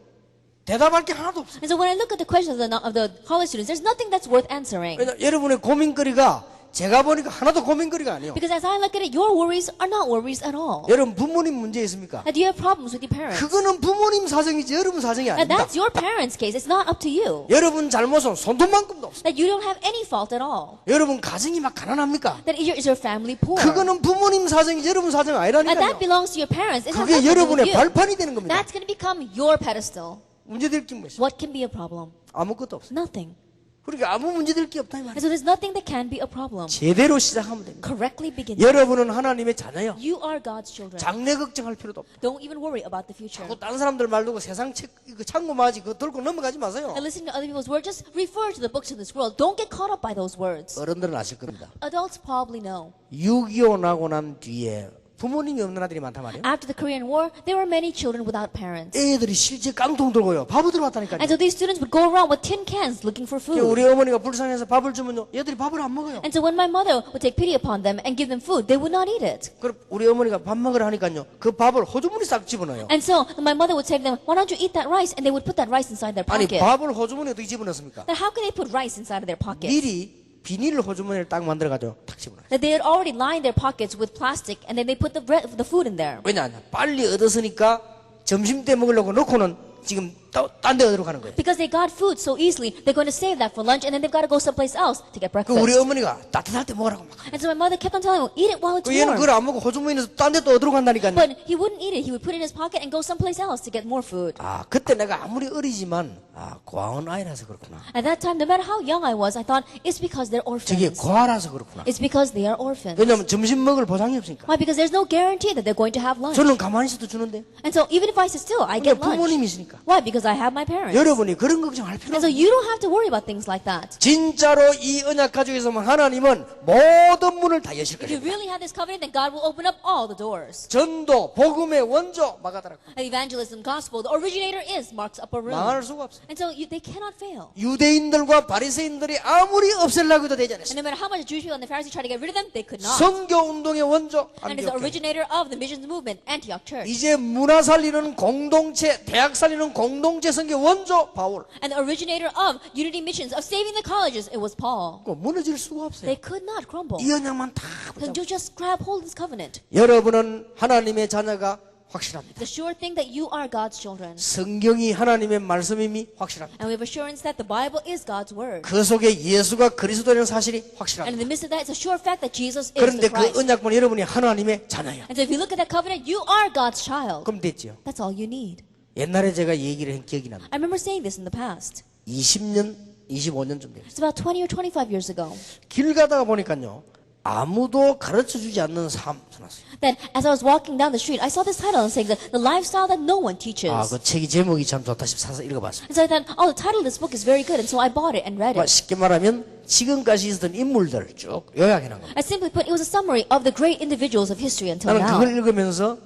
대답할 게 하나도 없어요. And so when I look at the questions of the college students, there's nothing that's worth answering. 왜냐 여러분의 고민거리가 제가 보니까 하나도 고민거리가 아니에요. Because as I look at it, your worries are not worries at all. 여러분 부모님 문제 있습니까? And do you have problems with your parents? 그거는 부모님 사정이지 여러분 사정이 And 아닙니다. that's your parents' case. It's not up to you. 여러분 잘못은 손톱만큼도 없어요. That you don't have any fault at all. 여러분 가정이 막 가난합니까? That is your family poor. 그거는 부모님 사정이지 여러분 사정 And that 아니라니까요. belongs to your parents. It has 그게 nothing to do with 여러분의 you. 발판이 되는 겁니다. That's going to become your pedestal. 문제될 게 뭐 있어요? What can be a problem? 아무것도 없어요. Nothing. 그러니까 아무 문제될 게 없다 이 And 말이에요. so there's nothing that can be a problem. 제대로 시작하면 됩니다. Correctly begin. 여러분은 하나님의 자녀요. You are God's children. 장래 걱정할 필요도 없다. Don't even worry about the future. 자꾸 다른 사람들 말 두고 세상 책 이거 창고 마지 그거 들고 넘어가지 마세요. And listening to other people's words, just refer to the books of this world. Don't get caught up by those words. 어른들은 아실 겁니다. Adults probably know. 6.25 나고 난 뒤에 부모님이 없는 아들이 많단 말이에요. After the Korean War, there were many children without parents. 애들이 실제 깡통 들고요. 밥을 들어왔다니까요. And so these students would go around with tin cans looking for food. 우리 어머니가 불쌍해서 밥을 주면요. 얘들이 밥을 안 먹어요. And so when my mother would take pity upon them and give them food, they would not eat it. 그럼 우리 어머니가 밥 먹으라 하니까요. 그 밥을 호주머니 싹 집어넣어요. And so my mother would say to them, why don't you eat that rice? And they would put that rice inside their 아니 pocket. 밥을 호주머니에 어떻게 집어넣습니까? Then how can they put rice inside of their pocket? 미리 비닐 호주머니를 딱 만들어가지고 탁 집어넣어요. That they had already lined their pockets with plastic and then they put the food in there. 왜냐? 빨리 얻었으니까 점심 때 먹으려고 놓고는 지금 딴 데 얻으러 가는 거예요. Because they got food so easily, they're going to save that for lunch and then they've got to go someplace else to get 그 우리 breakfast. 어머니가 따뜻할 때 먹으라고 막. And so my mother kept on telling him, eat it while it's 그 얘는 warm. 그걸 안 먹고 호주머니에서 딴 데 또 얻으러 간다니까요. But he wouldn't eat it. He would put it in his pocket and go someplace else to get more food. 아 그때 내가 아무리 어리지만 고아원 아이라서 그렇구나. At that time, no matter how young I was, I thought it's because they're 저게 orphans. 고아라서 그렇구나. It's because they are orphans. 왜냐면 점심 먹을 보장이 없으니까. Why? Because there's no guarantee that they're going to have lunch. 저는 가만히 있어도 주는데. And so even if I sit still, I 근데 get lunch. 부모님이 있으니까. Why? Because I have my parents. 여러분이 그런 걱정할 필요 And so 없어요. you don't have to worry about things like that. 진짜로 이 언약 가지고 있으면 하나님은 모든 문을 다 여실 If you 거예요. really have this covenant, then God will open up all the doors. 전도, 복음의 원조 마가다락 And evangelism, gospel, the originator is Mark's upper room. 망할 수가 없어요. And so they cannot fail. 유대인들과 바리새인들이 아무리 없애려고 해도 되지 And 않았어요. no matter how much the Jewish people and the Pharisees try to get rid of them, they could not. 선교 운동의 원조 And it's the 안디옥. originator of the missions movement, Antioch Church. 이제 문화 살리는 공동체, 대학 살리는 공동체 선교 원조 바울. And the originator of unity missions, of saving the colleges, it was Paul. 그 무너질 수가 없어요. They could not crumble. 이 언약만 다 Then 붙잡고. you just grab hold of this covenant. 여러분은 하나님의 자녀가 확실합니다. The sure thing that you are God's children. 성경이 하나님의 말씀임이 확실합니다. And we have assurance that the Bible is God's word. 그 속에 예수가 그리스도라는 사실이 And in 확실합니다. the midst of that, it's a sure fact that Jesus is 그런데 the 그 Christ. 언약만 여러분이 하나님의 자녀야. And so if you look at that covenant, you are God's child. 그럼 됐지요. That's all you need. 옛날에 제가 얘기를 한 기억이 납니다. I remember saying this in the past. 20년, 25년쯤 됐어요. It's about 20 or 25 years ago. 길 가다가 보니까요. 아무도 가르쳐주지 않는 삶 써놨어요. Then, as I was walking down the street, I saw this title saying that the lifestyle that no one teaches. 그 책이 제목이 참 좋다 싶어 사서 읽어봤어요. And so I thought, oh, the title of this book is very good, and so I bought it and read it. 쉽게 말하면 지금까지 있었던 인물들 쭉 요약해놓은 겁니다. I simply put, it was a summary of the great individuals of history until 나는 now. 그걸 읽으면서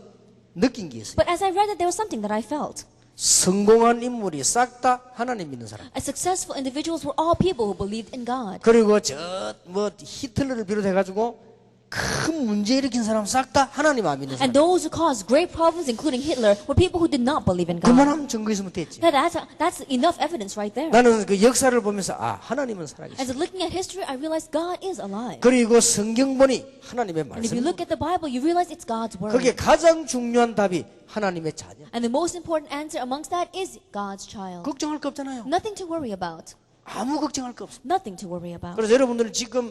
느낀 게 있어요. But as I read it, there was something that I felt. 성공한 인물이 싹 다 하나님 믿는 사람. As successful individuals were all people who believed in God. 그리고 히틀러를 비롯해가지고 큰 문제 일으킨 사람 싹 다 하나님 안 믿는 And 사람. those who caused great problems, including Hitler, were people who did not believe in God. 그만하면 증거 있으면 됐지. That's enough evidence right there. 나는 그 역사를 보면서 하나님은 살아계시. As looking at history, I realized God is alive. 그리고 성경 보니 하나님의 And if you 말씀. look at the Bible, you realize it's God's word. 그게 가장 중요한 답이 하나님의 자녀. And the most important answer amongst that is God's child. 걱정할 거 없잖아요. Nothing to worry about. 아무 걱정할 거 없어. Nothing to worry about. 그래서 여러분들은 지금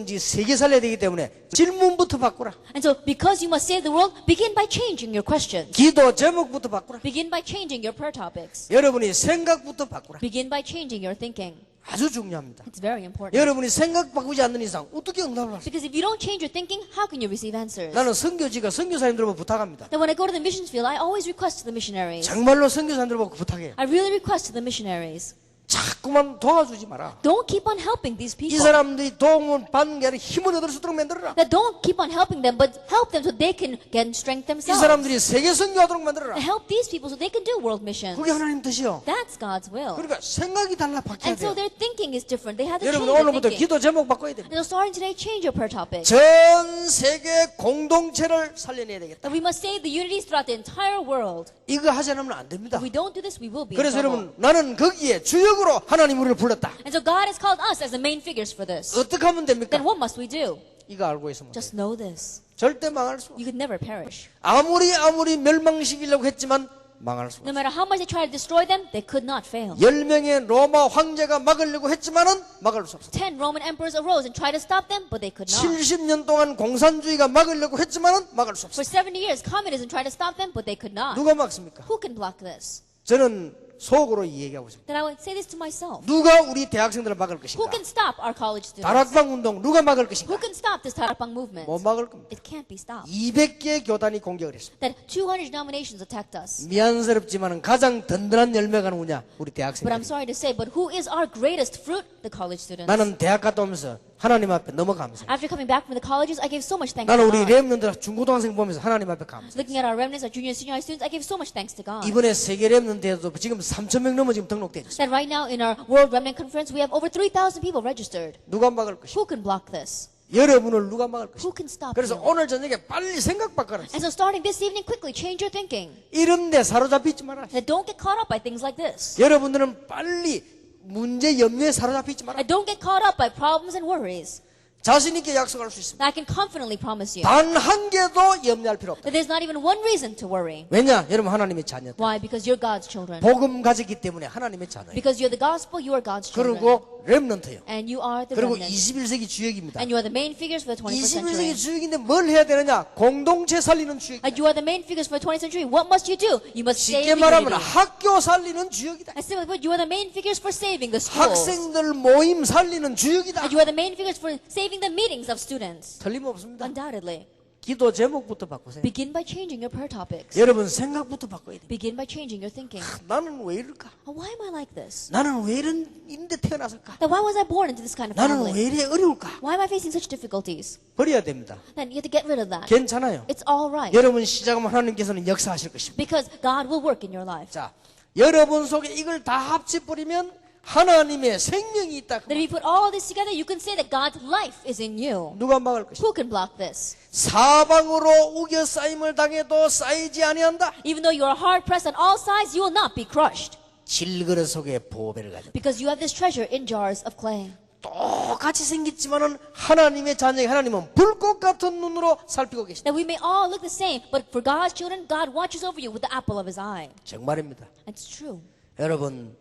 이제 세계 살려야 되기 때문에 질문부터 바꾸라. And so, because you must save the world, begin by changing your questions. 기도 제목부터 바꾸라. Begin by changing your prayer topics. 여러분이 생각부터 바꾸라. Begin by changing your thinking. 아주 중요합니다. It's very important. 여러분이 생각 바꾸지 않는 이상 어떻게 응답을 하세요? Because if you don't change your thinking, how can you receive answers? 나는 선교지가 선교사님들 보고 부탁합니다. Then when I go to the missions field, I always request to the missionaries. 정말로 선교사님들 보고 부탁해요. I really request to the missionaries. 자꾸만 도와주지 마라. Don't keep on helping these 이 people. 사람들이 도움을 받는 게 아니라 힘을 얻을 수 있도록 만들어라. That don't keep on helping them, but help them so they can get strength 이 themselves. 사람들이 세계 선교하도록 만들어라. And help these people so they can do world missions. 그게 하나님 뜻이요. That's God's will. 그러니까 생각이 달라 바뀌어야 And so 돼요. their thinking is different. They have to change 여러분 their 오늘부터 thinking. 기도 제목 바꿔야 됩니다. And so starting today, change your prayer topic. 전 세계 공동체를 살려내야 되겠다. That we must save the unities throughout the entire world. 이거 하지 않으면 안 됩니다. If we don't do this, we will be in 그래서 trouble. 여러분 나는 거기에 주역으로 하나님 우리를 불렀다. And so God has called us as the main figures for this. 어떻게 하면 됩니까? Then what must we do? 이거 알고 있으면 돼요. Just know this. 절대 망할 수 없어. You could never perish. 아무리 멸망시키려고 했지만 망할 수 No 없어. matter how much they try to destroy them, they could not fail. 10명의 로마 황제가 막으려고 했지만은 막을 수 없어. 10 Roman emperors arose and tried to stop them, but they could not. 70년 동안 공산주의가 막으려고 했지만은 막을 수 없어. For 70 years, communism tried to stop them, but they could not. 누가 막습니까? Who can block this? 저는 속으로 이 얘기하고 있습니다. Then I would say this to myself. 누가 우리 대학생들을 막을 것인가? Who can stop our college students? 다락방 운동 누가 막을 것인가? Who can stop this Tarapang movement? 못 막을 겁니다. It can't be stopped. 200개 교단이 공격을 했습니다. That 200 denominations attacked us. 미안스럽지만 가장 든든한 열매가 누구냐? 우리 But 대학생들. I'm sorry to say, but who is our greatest fruit? The college students. 나는 대학 갔다 오면서 하나님 앞에 너무 감사해. After coming back from the colleges, I gave so much thanks 나는 to 우리 God. 랩런들 중고등학생 보면서 하나님 앞에 감사해. Looking at our remnants, our junior and senior high students, I gave so much thanks to God. 이번에 세계 랩런트에도 지금 3,000명 넘어 지금 등록돼 있어요. That right now in our World Remnant Conference, we have over 3,000 people registered. 누가 막을 것인가? Who can block this? 여러분을 누가 막을 Who 것인가? can stop 그래서 you? 오늘 저녁에 빨리 생각 바꿔라. And so starting this evening, quickly change your thinking. 이런데 사로잡히지 마라. That don't get caught up by things like this. 여러분들은 빨리 문제 염려에 사로잡히지 마라. And don't get caught up by problems and worries. 자신 있게 약속할 수 있습니다. That I can confidently promise you. 단 한 개도 염려할 필요 없다. That there's not even one reason to worry. 왜냐? 여러분 하나님의 자녀다. Why? Because you're God's children. 복음 가졌기 때문에 하나님의 자녀예요. Because you're the gospel, you are God's children. 그리고 렘넌트예요. And you are the 그리고 remnant. 21세기 주역입니다. And you are the main figures for the 21st 21세기 century. 주역인데 뭘 해야 되느냐? 공동체 살리는 주역. And you are the main figures for the 20th century. What must you do? You must save 쉽게 the 말하면 unity. 학교 살리는 주역이다. And simply put, you are the main figures for saving the schools. 학생들 모임 살리는 주역이다. And you are the main figures for saving the meetings of students. 틀림없습니다. Undoubtedly. 기도 제목부터 바꾸세요. Begin by changing your prayer topics. 여러분 생각부터 바꿔야 돼요. Begin by changing your thinking. 나는 왜 이럴까? Why am I like this? 나는 왜 이런 인데 태어났을까? Then why was I born into this kind of 나는 family? 왜 이래 어려울까? Why am I facing such difficulties? 버려야 됩니다. Then you have to get rid of that. 괜찮아요. It's all right. 여러분 시작하면 하나님께서는 역사하실 것입니다. Because God will work in your life. 자, 여러분 속에 이걸 다 합쳐버리면 하나님의 생명이 있다. That if you put all this together, you can say that God's life is in you. 누가 막을 것이다. Who can block this? 사방으로 우겨 쌓임을 당해도 쌓이지 아니한다. Even though you are hard pressed on all sides, you will not be crushed. 질그릇 속에 보배를 가졌다. Because you have this treasure in jars of clay. 똑같이 생겼지만은 하나님의 자녀의 하나님은 불꽃 같은 눈으로 살피고 계시다. That we may all look the same, but for God's children, God watches over you with the apple of His eye. 정말입니다. It's true. 여러분,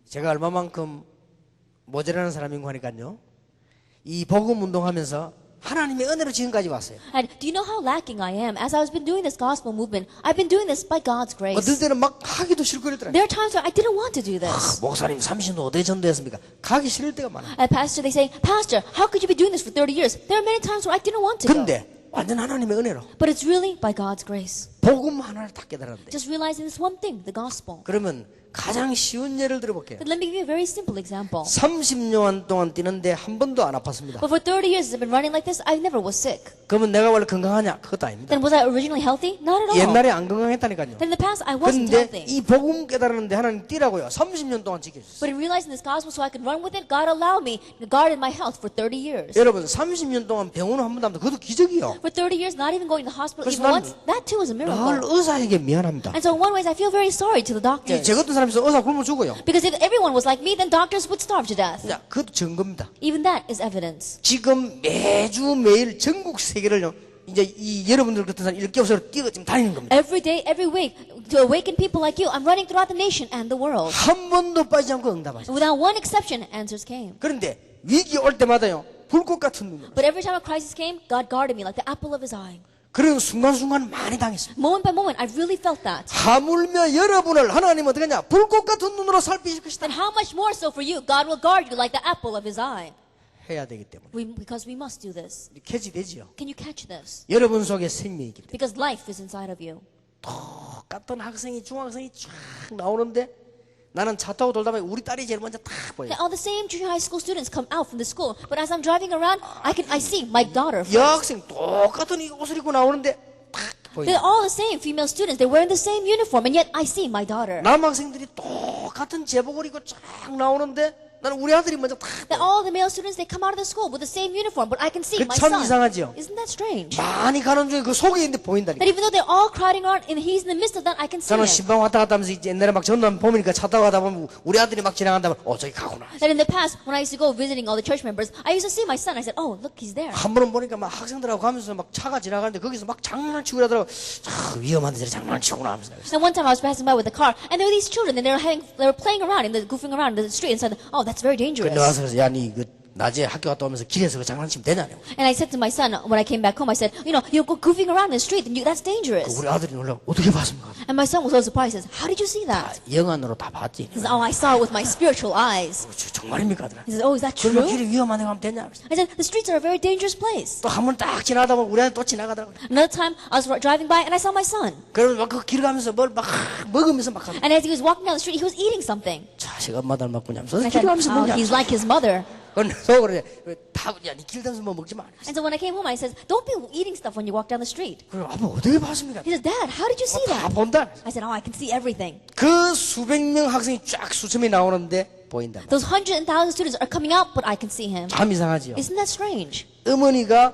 제가 얼마만큼 모자라는 사람인고 하니까요. 이 복음 운동하면서 하나님의 은혜로 지금까지 왔어요. And do you know how lacking I am? As I was been doing this gospel movement, I've been doing this by God's 어떨 grace. 때는 막 하기도 싫고 그랬더라. There are times where I didn't want to do this. 목사님 30년 어디 전도했습니까? 가기 싫을 때가 많아요. Pastor, they say, Pastor, how could you be doing this for 30 years? There are many times where I didn't want to go. 근데 완전 하나님의 은혜로 But it's really by God's grace. 복음 하나를 딱 깨달았는데 Just realizing this one thing, the gospel. 그러면 가장 쉬운 예를 들어볼게요. But let me give you a very simple example. 30년 동안 뛰는데 한 번도 안 아팠습니다. But for 30 years I've been running like this, I never was sick. 그러면 내가 원래 건강하냐? 그것도 아닙니다. Then was I originally healthy? Not at all. 옛날에 안 건강했다니까요. Then in the past I wasn't 근데 healthy. 이 복음 깨달았는데 하나님 뛰라고요. 30년 동안 지켜주셨어요. But in realizing this gospel so I could run with it, God allowed me to guard my health for 30 years. 여러분 30년 동안 병원을 한 번도 안 그것도 기적이요. For 30 years, not even going to the hospital 그래서 even 나는 once, that too was a 늘 miracle. 의사에게 미안합니다. And so in one way, I feel very sorry to the doctors. 제 같은 사람이 있어 의사 굶어 죽어요. Because if everyone was like me, then doctors would starve to death. 자, 그것도 증거입니다. Even that is evidence. 지금 매주 매일 전국 세계를요. 이제 이 여러분들 같은 사람 일개 없어서 뛰어 지금 다니는 겁니다. Every day, every week, to awaken people like you, I'm running throughout the nation and the world. 한 번도 빠지지 않고 응답하죠. Without one exception, answers came. 그런데 위기 올 때마다요. 불꽃 같은 눈. But every time a crisis came, God guarded me like the apple of his eye. 그런 순간순간 많이 당했습니다. Moment by moment, I really felt that. 하물며 여러분을 하나님은 어떻게 하냐? 불꽃 같은 눈으로 살피실 것이다. Then how much more so for you? God will guard you like the apple of his eye. 해야 되기 때문에. Because we must do this. 캐치되지요. Can you catch this? 여러분 속에 생명이 있기 때문에. Because life is inside of you. 똑같은 학생이 중학생이 쫙 나오는데 나는 차 타고 돌다 보니 우리 딸이 제일 먼저 딱 보여. All the same junior high school students come out from the school, but as I'm driving around, I see my daughter first. 여학생 똑같은 이 옷을 입고 나오는데 딱 보여. They're all the same female students. They're wearing the same uniform, and yet I see my daughter. 남학생들이 똑같은 제복을 입고 쫙 나오는데 나는 우리 아들이 먼저 딱 That all the male students they come out of the school with the same uniform, but I can see 그 my 참 son. 이상하죠. Isn't that strange? 많이 가는 중에 그 속에 있는데 보인다니까. That even though they're all crowding around and he's in the midst of that, I can see 저는 him. 신방 왔다 갔다 하면서 이제 옛날에 막 전남 보니까 차 타고 가다 보면 우리 아들이 막 지나간다면 저기 가구나. That in the past, when I used to go visiting all the church members, I used to see my son. I said, oh, look, he's there. 한 번은 보니까 막 학생들하고 가면서 막 차가 지나가는데 거기서 막 장난치고 그러더라고. 위험한데 저리 장난치구나 하면서. And one time I was passing by with a car, and there were these children, and they were playing around, goofing around in the street, and said, oh, that's very dangerous. 근데 와서 그래서 야니 그 낮에 학교 갔다 오면서 길에서 그 장난치면 되냐고. And I said to my son, when I came back home, I said, you go goofing around in the street, and that's dangerous. 우리 아들이 놀라 어떻게 봤습니까? And my son was so surprised. He says, how did you see that? 영안으로 다 봤지. He says, oh, I saw it with my spiritual eyes. 정말입니까? 아들아? He says, oh, is that 그러면 true? 길이 위험한데 가면 되냐? I said, the streets are a very dangerous place. 또 한 번 딱 지나다 보면 우리 아들 또 지나가더라고. Another time, I was driving by, and I saw my son. 그러면 막 그 길 가면서 뭘 막 먹으면서 막 하는. And as he was walking down the street, he was eating something. 자식 엄마 닮았구냐면서 I 길 said, 가면서 oh, 먹냐? he's like his mother. 그런데 속으로 다야니길 다면서 뭐 먹지 마. And so when I came home, I said, don't be eating stuff when you walk down the street. 그럼 아빠 어떻게 봤습니까? He says, Dad, how did you see 다 that? 본다. I said, oh, I can see everything. 그 수백 명 학생이 쫙 수천이 나오는데 보인다. Those 100,000 students are coming out, but I can see him. 참 이상하지요. Isn't that strange? 어머니가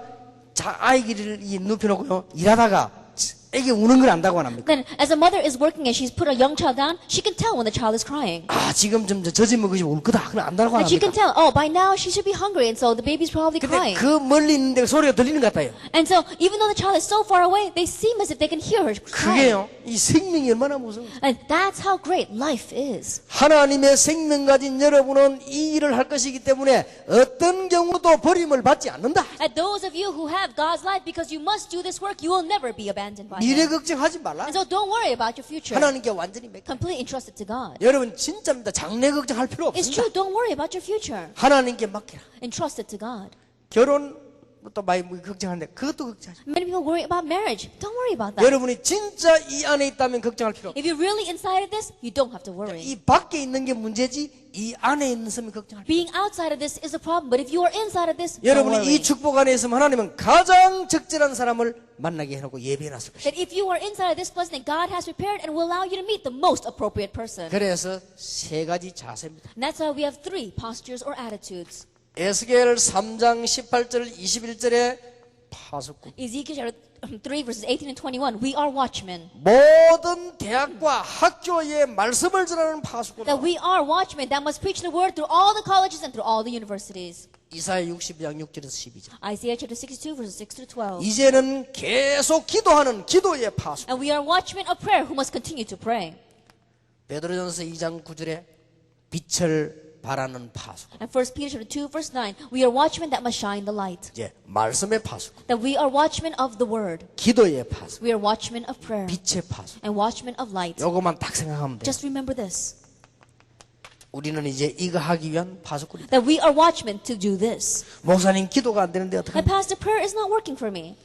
아이를 눕혀놓고요 일하다가 애기 우는 걸 안다고 안 합니까? Then, as a mother is working and she's put a young child down, she can tell when the child is crying. 아 지금 좀 젖은 먹으시 울 거다. 그럼 안다고 안 And she can 합니까? tell, oh, by now she should be hungry, and so the baby's probably 근데 crying. 그 멀리 있는데 소리가 들리는 것 같아요. And so, even though the child is so far away, they seem as if they can hear her crying. 그게요. 이 생명이 얼마나 무서워. And that's how great life is. 하나님의 생명 가진 여러분은 이 일을 할 것이기 때문에 어떤 경우도 버림을 받지 않는다. And those of you who have God's life, because you must do this work, you will never be abandoned by 미래 Him. 걱정하지 말라. And so don't worry about your future. 하나님께 완전히 맡겨. Completely entrusted to God. 여러분 진짜입니다. 장래 걱정할 필요 It's 없습니다. true, don't worry about your future. 하나님께 맡겨라. Entrusted to God. 결혼 또 많이 걱정하는데 그것도 걱정하지. Many people worry about marriage. Don't worry about that. 여러분이 진짜 이 안에 있다면 걱정할 필요 없어. If you're really inside of this, you don't have to worry. 이 밖에 있는 게 문제지 이 안에 있는 사람이 걱정할 필요 Being outside of this is a problem, but if you are inside of this, 없어. don't 여러분이 worry. 이 축복 안에 있으면 하나님은 가장 적절한 사람을 만나게 해놓고 예배해놨을 것이다. That if you are inside of this blessing that God has prepared and will allow you to meet the most appropriate person. 그래서 세 가지 자세입니다. And that's why we have 3 postures or attitudes. 에스겔 3장 18절 21절에 파수꾼. Ezekiel 3 verses 18 and 21, we are watchmen. 모든 대학과 학교에 말씀을 전하는 파수꾼. That we are watchmen that must preach the word through all the colleges and through all the universities. 이사야 60장 6절에서 12절. Isaiah chapter 62 verses 6 to 12. 이제는 계속 기도하는 기도의 파수꾼. And we are watchmen of prayer who must continue to pray. 베드로전서 2장 9절에 빛을 바라는 파수꾼. And 1 Peter chapter 2 verse 9, we are watchmen that must shine the light. 이제 말씀의 파수꾼, That we are watchmen of the word. 기도의 파수꾼, We are watchmen of prayer. 빛의 파수꾼. And watchmen of light. 요것만 딱 생각하면 돼. Just remember this. 우리는 이제 이거 하기 위한 파수꾼이다. That we are watchmen to do this. 목사님 기도가 안 되는데 And 어떡하냐? pastor, prayer is not working for me.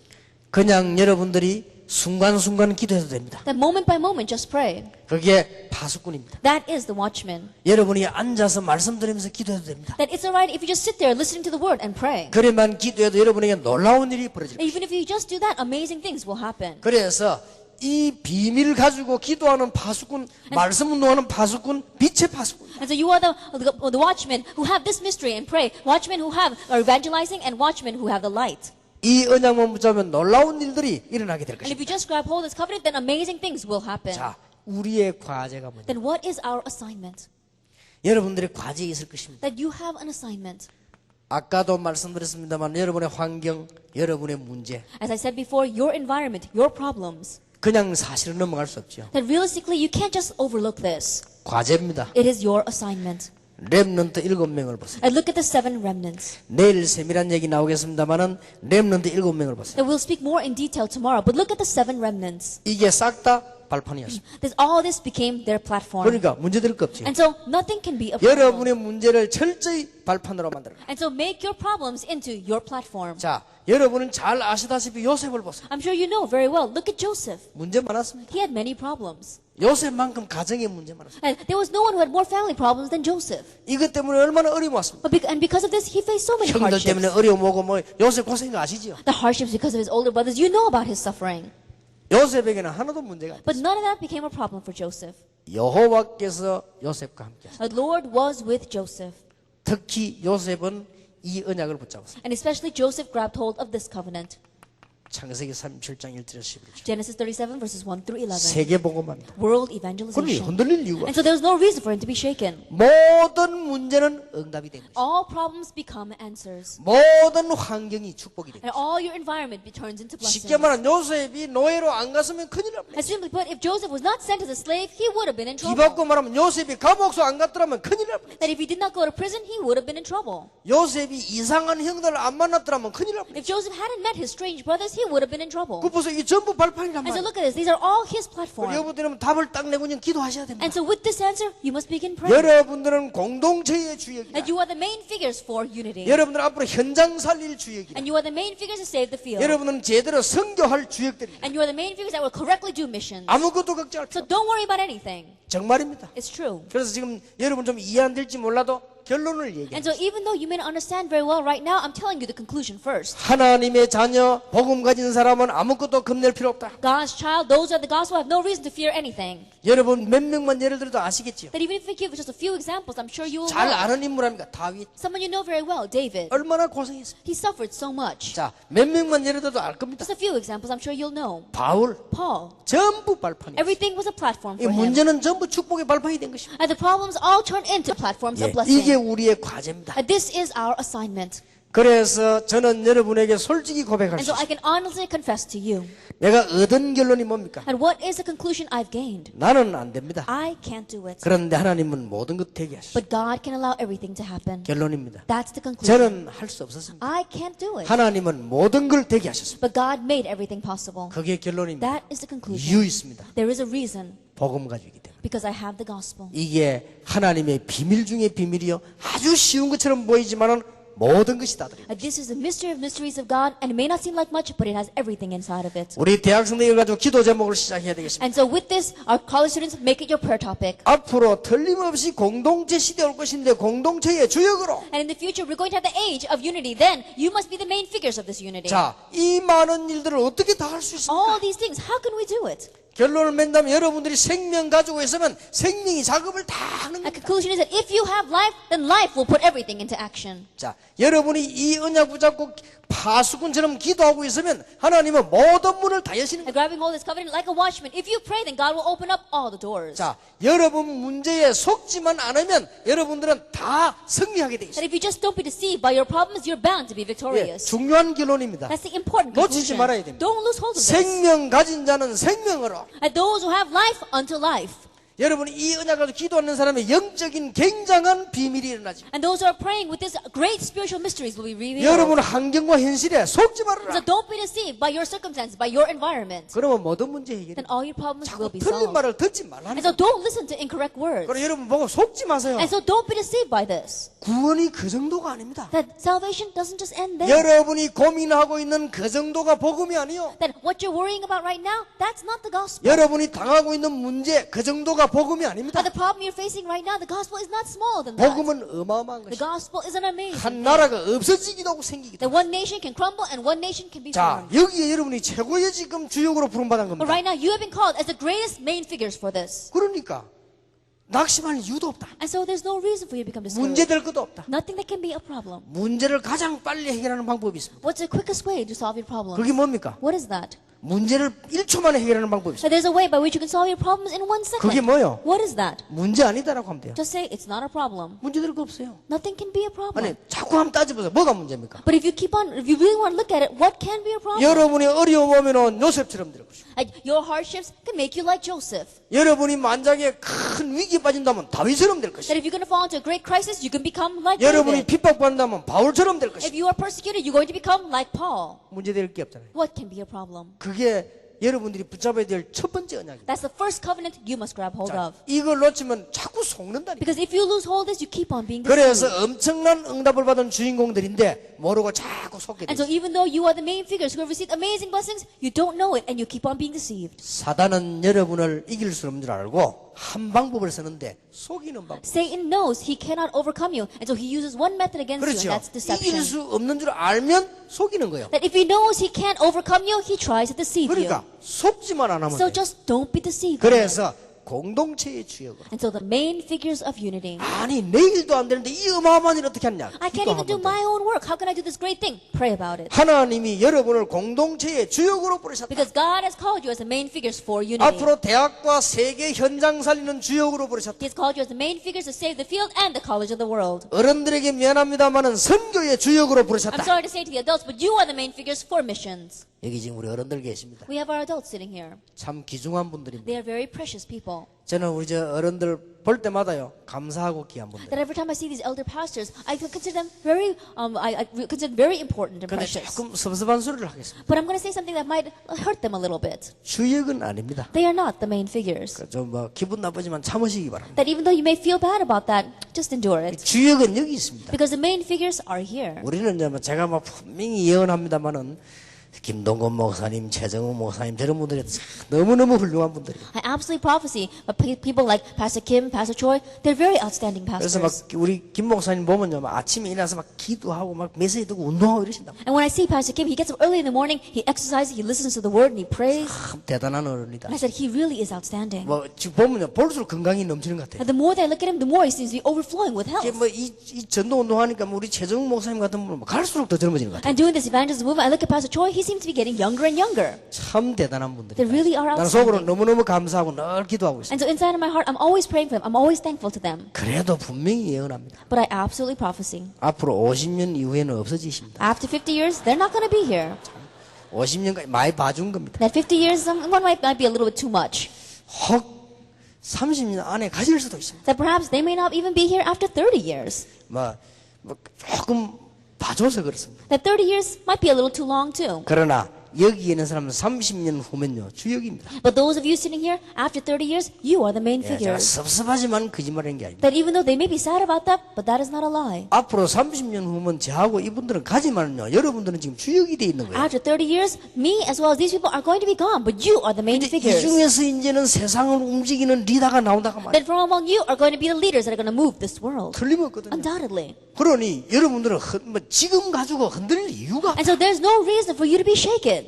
그냥 여러분들이 순간순간 기도해도 됩니다. That moment by moment just pray. 그게 파수꾼입니다. That is the watchman. 여러분이 앉아서 말씀 들으면서 기도해도 됩니다. That it's alright if you just sit there listening to the word and pray. 그래만 기도해도 여러분에게 놀라운 일이 벌어질 것입니다. Even if you just do that, amazing things will happen. 그래서 이 비밀 가지고 기도하는 파수꾼, 말씀 운동하는 파수꾼, 빛의 파수꾼. And so you are the watchmen who have this mystery and pray. Watchmen who are evangelizing and watchmen who have the light. 이 언약만 붙잡으면 놀라운 일들이 일어나게 될 And if 것입니다. you just grab hold of this covenant, then amazing things will happen. 자, 우리의 과제가 뭐냐? Then what is our assignment? 여러분들의 과제에 있을 것입니다. That you have an assignment. 아까도 말씀드렸습니다만 여러분의 환경, 여러분의 문제, As I said before, your environment, your problems. 그냥 사실은 넘어갈 수 없죠. That realistically, you can't just overlook this. 과제입니다. It is your assignment. 렘넌트 7명을 보세요. And look at the 7 remnants. 내일 세밀한 얘기 나오겠습니다만은 렘넌트 7명을 보세요. That we'll speak more in detail tomorrow. But look at the 7 remnants. 이게 싹 다 발판이었습니다. All this became their platform. 그러니까 문제될 거 없죠. And so nothing can be a problem. 여러분의 문제를 철저히 발판으로 만들어. And so make your problems into your platform. 자, 여러분은 잘 아시다시피 요셉을 보세요. I'm sure you know very well. Look at Joseph. 문제 많았습니다. He had many problems. 요셉만큼 가정에 문제 많았습니다. And there was no one who had more family problems than Joseph. 이것 때문에 얼마나 어려웠습니다. And because of this, he faced so many 형들 때문에 hardships. 어려움 오고 뭐 요셉 고생인 거 아시죠? The hardships because of his older brothers. You know about his suffering. 요셉에게는 하나도 문제가 But 없었어요. none of that became a problem for Joseph. 여호와께서 요셉과 함께 하셨어요. The Lord was with Joseph. 특히 요셉은 이 언약을 붙잡았어요. And especially Joseph grabbed hold of this covenant. 창세기 37장 1절에서 11절. Genesis 37 verses 1 through 11. 세계 복음합니다. World 그러니 evangelization. 흔들릴 이유가 And so there was no reason for him to be shaken. 모든 문제는 응답이 된 것이죠. All problems become answers. 모든 환경이 축복이 된 And all your environment turns into blessings. 쉽게 말하면 요셉이 노예로 안 갔으면 큰일 납니다. And simply put, if Joseph was not sent as a slave, he would have been in trouble. 뒤바꿔 말하면 요셉이 감옥소 안 갔더라면 큰일 납니다. That if he did not go to prison, he would have been in trouble. 요셉이 이상한 형들을 안 만났더라면 큰일 납니다. If Joseph hadn't met his strange brothers, he would have been in trouble. 그 보세요. 이 전부 발판이란 And so 말이에요. look at this. These are all his platform. 여러분들은 답을 딱 내고 그냥 기도하셔야 됩니다. And so with this answer, you must begin praying. 여러분들은 공동체의 주역이다. And you are the main figures for unity. 여러분들은 앞으로 현장 살릴 주역이다. And you are the main figures to save the field. 여러분은 제대로 선교할 주역들이다. And you are the main figures that will correctly do missions. 아무것도 걱정할 필요 So 없다. don't worry about anything. 정말입니다. It's true. 그래서 지금 여러분 좀 이해 안 될지 몰라도 결론을 얘기해요. And so even though you may not understand very well right now, I'm telling you the conclusion first. 하나님의 자녀, 복음 가진 사람은 아무것도 겁낼 필요 없다. God's child, those who are the gospel have no reason to fear anything. 여러분 몇 명만 예를 들어도 아시겠지요? That even if we give just a few examples, I'm sure you will 잘 know. 아는 인물 아닙니까? 다윗. Someone you know very well, David. 얼마나 고생했어요. He suffered so much. 자, 몇 명만 예를 들어도 알 겁니다. Just a few examples, I'm sure you'll know. 바울. Paul. 전부 발판이에요. Everything was a platform 이 for him. 문제는 전부 축복의 발판이 된 것입니다. And the problems all turned into platforms 예, of 이게 blessing. 우리의 과제입니다. And this is our assignment. 그래서 저는 여러분에게 솔직히 고백할 And 수 so I 있어요. can honestly confess to you. 내가 얻은 결론이 뭡니까? And what is the conclusion I've gained? 나는 안 됩니다. I can't do it. 그런데 하나님은 모든 것 되게 하시죠. But God can allow everything to happen. 결론입니다. That's the conclusion. 저는 할 수 없었습니다. I can't do it. 하나님은 모든 걸 되게 하셨습니다. But God made everything possible. 그게 결론입니다. That is the conclusion. 이유 있습니다. There is a reason. 복음 가지기 때문에. Because I have the gospel. 이게 하나님의 비밀 중에 비밀이요. 아주 쉬운 것처럼 보이지만은 모든 것이 다 들어요. This is the mystery of mysteries of God, and it may not seem like much, but it has everything inside of it. 우리 대학생들 가지고 기도 제목을 시작해야 되겠습니다. And so with this, our college students, make it your prayer topic. 앞으로 틀림없이 공동체 시대 올 것인데 공동체의 주역으로. And in the future, we're going to have the age of unity. Then, you must be the main figures of this unity. 자, 이 많은 일들을 어떻게 다 할 수 있습니까? All these things, how can we do it? 결론을 맺다면 여러분들이 생명 가지고 있으면 생명이 작업을 다 하는 The 겁니다. conclusion is that if you have life, then life will put everything into action. 자, 여러분이 이 언약 붙잡고 파수꾼처럼 기도하고 있으면 하나님은 모든 문을 다 여시는 And 거예요. grabbing hold of this covenant like a watchman, if you pray, then God will open up all the doors. 자, 여러분 문제에 속지만 않으면 여러분들은 다 승리하게 돼 있어요. That if you just don't be deceived by your problems, you're bound to be 예, victorious. 중요한 결론입니다. That's the important 놓치지 conclusion. 말아야 됩니다. Don't lose hold of this. 생명 가진 자는 생명으로, And those who have life unto life. 여러분이 이 언약 가지고 기도하는 사람의 영적인 굉장한 비밀이 일어나지. And those who are praying with this great spiritual mysteries will be revealed. 여러분 환경과 현실에 속지 So 말아라. don't be deceived by your circumstances, by your environment. 그러면 모든 문제 해결이. Then all your problems 자꾸 will be 틀린 solved. 말을 듣지 And 말라는. so don't listen to incorrect words. 그럼 여러분 보고 속지 마세요. And so don't be deceived by this. 구원이 그 정도가 아닙니다. That salvation doesn't just end there. 여러분이 고민하고 있는 그 정도가 복음이 아니요. That what you're worrying about right now, that's not the gospel. 여러분이 당하고 있는 문제 그 정도가 복음이 아닙니다. But the problem you're facing right now, the gospel is not smaller than that. 복음은 어마어마한 The 것이다. gospel is an amazing 한 thing. 나라가 없어지기도 하고 생기기도 That 하고. one nation can crumble and one nation can be 자, formed. 여기에 여러분이 최고의 지금 주역으로 부름받은 But 겁니다. right now, you have been called as the greatest main figures for this. 그러니까 낙심할 이유도 없다. And so there's no reason for you to become discouraged. 문제될 것도 없다. Nothing that can be a problem. 문제를 가장 빨리 해결하는 방법이 있습니다. What's the quickest way to solve your problems? 그게 뭡니까? What is that? 문제를 1초 만에 해결하는 방법이 있습니다. So there's a way by which you can solve your problems in 1 second. 그게 뭐요? What is that? 문제 아니다라고 하면 돼요. Just say it's not a problem. 문제될 거 없어요. Nothing can be a problem. 아니, 자꾸 한번 따져보세요. 뭐가 문제입니까? But if you really want to look at it, what can be a problem? 여러분이 어려움 오면은 요셉처럼 될 것이고, Like, your hardships can make you like Joseph. 여러분이 만약에 큰 위기에 빠진다면 다윗처럼 될 That 것이고, if you're going to fall into a great crisis, you can become like 여러분이 David. 핍박받는다면 바울처럼 될 If 것이고, you are persecuted, you're going to become like Paul. 문제될 게 없잖아요. What can be a problem? 그게 여러분들이 붙잡아야 될 첫 번째 언약입니다. That's the first covenant you must grab hold 자, of. 이걸 놓치면 자꾸 속는다니까. Because if you lose hold of this, you keep on being 그래서 deceived. 엄청난 응답을 받은 주인공들인데 모르고 자꾸 속게 And 돼요. so even though you are the main figures who have received amazing blessings, you don't know it and you keep on being deceived. 사단은 여러분을 이길 수 없는 줄 알고 한 방법을 쓰는데 속이는 방법. Satan knows he cannot overcome you, and so he uses one method against you, and 그렇죠. that's deception. 이길 수 없는 줄 알면 속이는 거예요. That if he knows he can't overcome you, he tries to deceive you. 그러니까 속지만 안 하면 So 돼요. just don't be deceived. by it. 그래서 공동체의 주역으로. And so the main figures of unity. 아니 내 일도 안 되는데 이 어마어마한 일 어떻게 하냐. I can't even do 기도하면 돼요. my own work. How can I do this great thing? Pray about it. 하나님이 여러분을 공동체의 주역으로 부르셨다. Because God has called you as the main figures for unity. 앞으로 대학과 세계 현장 살리는 주역으로 부르셨다. He has called you as the main figures to save the field and the college of the world. 어른들에게 미안합니다만은 선교의 주역으로 I'm 부르셨다. sorry to say to the adults, but you are the main figures for missions. 여기 지금 우리 어른들 계십니다. We have our adults sitting here. 참 귀중한 분들입니다. They are very precious people. 저는 우리 저 어른들 볼 때마다요 감사하고 귀한 분들. That every time I see these elder pastors, I consider them very, I consider very important and 근데 precious. 조금 섭섭한 소리를 하겠습니다. But I'm going to say something that might hurt them a little bit. 주역은 아닙니다. They are not the main figures. 좀 뭐 기분 나쁘지만 참으시기 바랍니다. That even though you may feel bad about that, just endure it. 주역은 여기 있습니다. Because the main figures are here. 우리는 이제 뭐 제가 막 분명히 예언합니다만은 김동건 목사님, 최정우 목사님 저런 분들이 참 너무너무 훌륭한 분들이에요. I absolutely prophecy, but people like Pastor Kim, Pastor Choi, they're very outstanding 그래서 막 pastors. 우리 김 목사님 보면요, 막 아침에 일어나서 막 기도하고 막 메시지 듣고 운동하고 이러신다. And when I see Pastor Kim, he gets up early in the morning, he exercises, he listens to the word, and he prays. 참 대단한 어른이다. And I said, he really is outstanding. 뭐 지금 보면요, 볼수록 건강이 넘치는 것 같아요. And the more that I look at him, the more he seems to be overflowing with health. 이게 뭐이 전도 운동하니까 뭐 우리 최정우 목사님 같은 분은 뭐 갈수록 더 젊어지는 것 같아요. And doing this evangelism movement, I look at Pastor Choi, he seems to be getting younger and younger. 참 대단한 분들이다. They really are 나는 속으로 outstanding. 너무너무 감사하고 늘 기도하고 있어요. And so inside of my heart, I'm always praying for them. I'm always thankful to them. 그래도 분명히 예언합니다. But I absolutely prophecy. 앞으로 50년 이후에는 없어지십니다. After 50 years, they're not going to be here. 50년까지 많이 봐준 겁니다. That 50 years, someone might be a little bit too much. 혹 30년 안에 가질 수도 있습니다. That perhaps they may not even be here after 30 years. 뭐 조금 봐줘서 그렇습니다. That 30 years might be a little too long too. 그러나 여기 있는 사람은 30년 후면요 주역입니다. But those of you sitting here, after 30 years, you are the main 예, 제가 figures. 섭섭하지만 거짓말하는 게 아닙니다. That even though they may be sad about that, but that is not a lie. 앞으로 30년 후면 저하고 이분들은 가지만요 여러분들은 지금 주역이 돼 있는 거예요. After 30 years, me as well as these people are going to be gone, but you are the main 근데 이 figures. 중에서 이제는 세상을 움직이는 리더가 나온다고 말이에요. Then from among you are going to be the leaders that are going to move this world. 틀림없거든요. Undoubtedly. 그러니 여러분들은 뭐 지금 가지고 흔들릴 이유가 And so there's no reason for you to be shaken.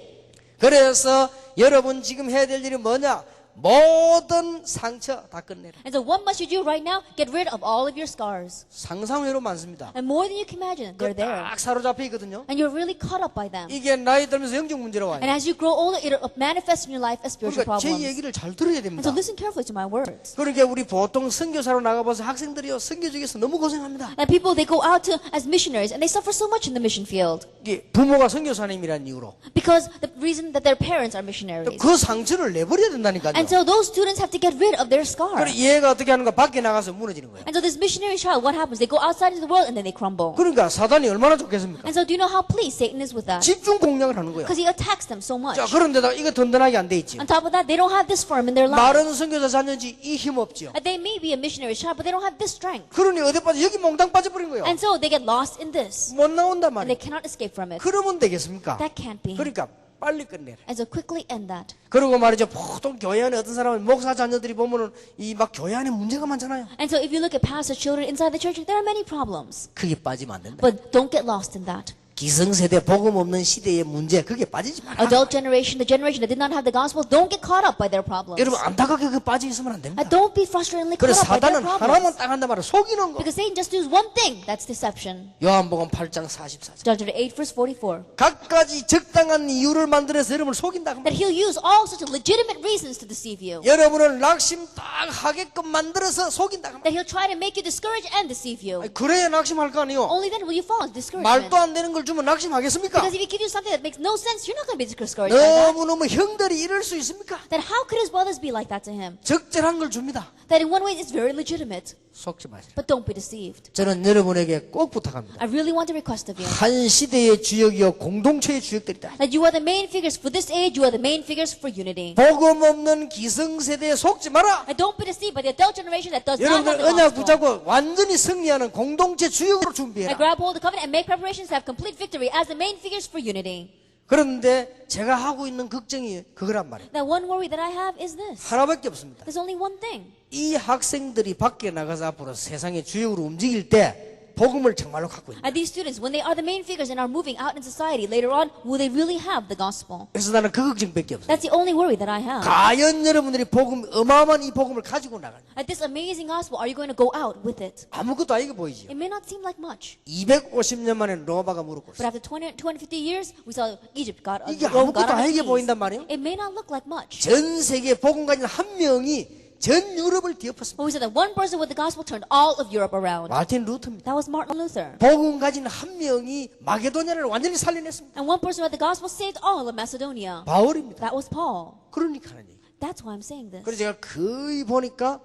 그래서 여러분 지금 해야 될 일이 뭐냐? 모든 상처 다 끝내라. And so what must you do right now? Get rid of all of your scars. 상상외로 많습니다. And more than you can imagine, they're there. 딱 사로잡혀 있거든요. And you're really caught up by them. 이게 나이 들면서 영적 문제로 와요. And as you grow older, it manifests in your life as spiritual 그러니까 제 problems. 얘기를 잘 들어야 And 됩니다. so listen carefully to my words. 그러니까 우리 보통 선교사로 나가봐서 학생들이요 선교 중에서 너무 고생합니다. And people, they go out as missionaries and they suffer so much in the mission field 이게 부모가 선교사님이라는 이유로 because the reason that their parents are missionaries. 그 상처를 내버려야 된다니까요. And so those students have to get rid of their scar. 그래 얘가 어떻게 하는가? 밖에 나가서 무너지는 거야. And so this missionary child, what happens? They go outside into the world and then they crumble. 그러니까 사단이 얼마나 좋겠습니까? And so do you know how pleased Satan is with that? 집중 공략을 하는 거야. Because he attacks them so much. 자, 그런데다 이거 든든하게 안 돼 있지. On top of that, they don't have this firm in their life. 마른 선교사 자녀지 이 힘 없지요. They may be a missionary child, but they don't have this strength. 그러니 어디 빠져 여기 몽땅 빠져버린 거예요. And so they get lost in this. 못 나온단 And they 말이에요. cannot escape from it. 그러면 되겠습니까? That can't be. 그러니까 빨리 끝내라. And so quickly end that. 그리고 말이죠. 보통 교회 안에 어떤 사람은 목사 자녀들이 보면은 이 막 교회 안에 문제가 많잖아요. And so if you look at pastor children inside the church, there are many problems. 그게 빠지면 안 된다. But don't get lost in that. 기성세대 복음 없는 시대의 문제 그게 빠지지 마라. Adult generation, the generation that did not have the gospel, don't get caught up by their problems. 여러분 안타깝게 그 빠져 있으면 안 됩니다. Don't be frustratingly 그래 caught up by their 사단은 하나만 problems. 딱 한단 말이야. 속이는 거. Because Satan just does one thing, that's deception. 요한복음 8장 44절. John chapter 8 verse 44. 각가지 적당한 이유를 만들어서 여러분을 속인다. That he'll use all such legitimate reasons to deceive you. 여러분을 낙심 딱 하게끔 만들어서 속인다. That he'll try to make you discouraged and deceive you. 그래야 낙심할 거 아니요. Only then will you fall into discouragement. 말도 안 되는 걸 주면 낙심하겠습니까? Because if he gives you something that makes no sense, you're not going to be discouraged by that. 너무너무 형들이 이럴 수 있습니까? Then how could his brothers be like that to him? 적절한 걸 줍니다. That in one way it's very legitimate. 속지 마세요. But don't be deceived. 저는 여러분에게 꼭 부탁합니다. I really want to request of you 한 시대의 주역이요 공동체의 주역들이다. that you are the main figures for this age, you are the main figures for unity. 복음 없는 기성세대에 속지 마라. And don't be deceived by the adult generation that does not have 여러분들 the 언약 gospel. 붙잡고 완전히 승리하는 공동체 주역으로 I 준비해라. grab hold of the covenant and make preparations to have complete victory as the main figures for unity. 그런데 제가 하고 있는 걱정이 그거란 말이에요. That one worry that I have is this. 하나밖에 없습니다. There's only one thing. 이 학생들이 밖에 나가서 앞으로 세상의 주역으로 움직일 때 복음을 정말로 갖고 있는. These students, when they are the main figures and are moving out in society later on, will they really have the gospel? 그래서 나는 그 걱정밖에 없어요. That's the only worry that I have. 과연 여러분들이 복음 어마어마한 이 복음을 가지고 나가는 At this amazing gospel, are you going to go out with it? 아무것도 아니게 보이죠. It may not seem like much. 250년 만에 로마가 무릎 꿇었어요. But after 250 years, we saw Egypt got 이게 Rome got 아무것도 on its 아니게 knees. 보인단 말이에요. It may not look like much. 전 세계 복음 가진 한 명이 전 유럽을 뒤엎었습니다. But we said that one person with the gospel turned all of Europe around. 마틴 루터입니다. That was Martin Luther. 복음 가진 한 명이 마게도냐를 완전히 살려냈습니다. And one person with the gospel saved all of Macedonia. 바울입니다. That was Paul. 그러니까 하는 얘기. That's why I'm saying this. 그래서 제가 거의 보니까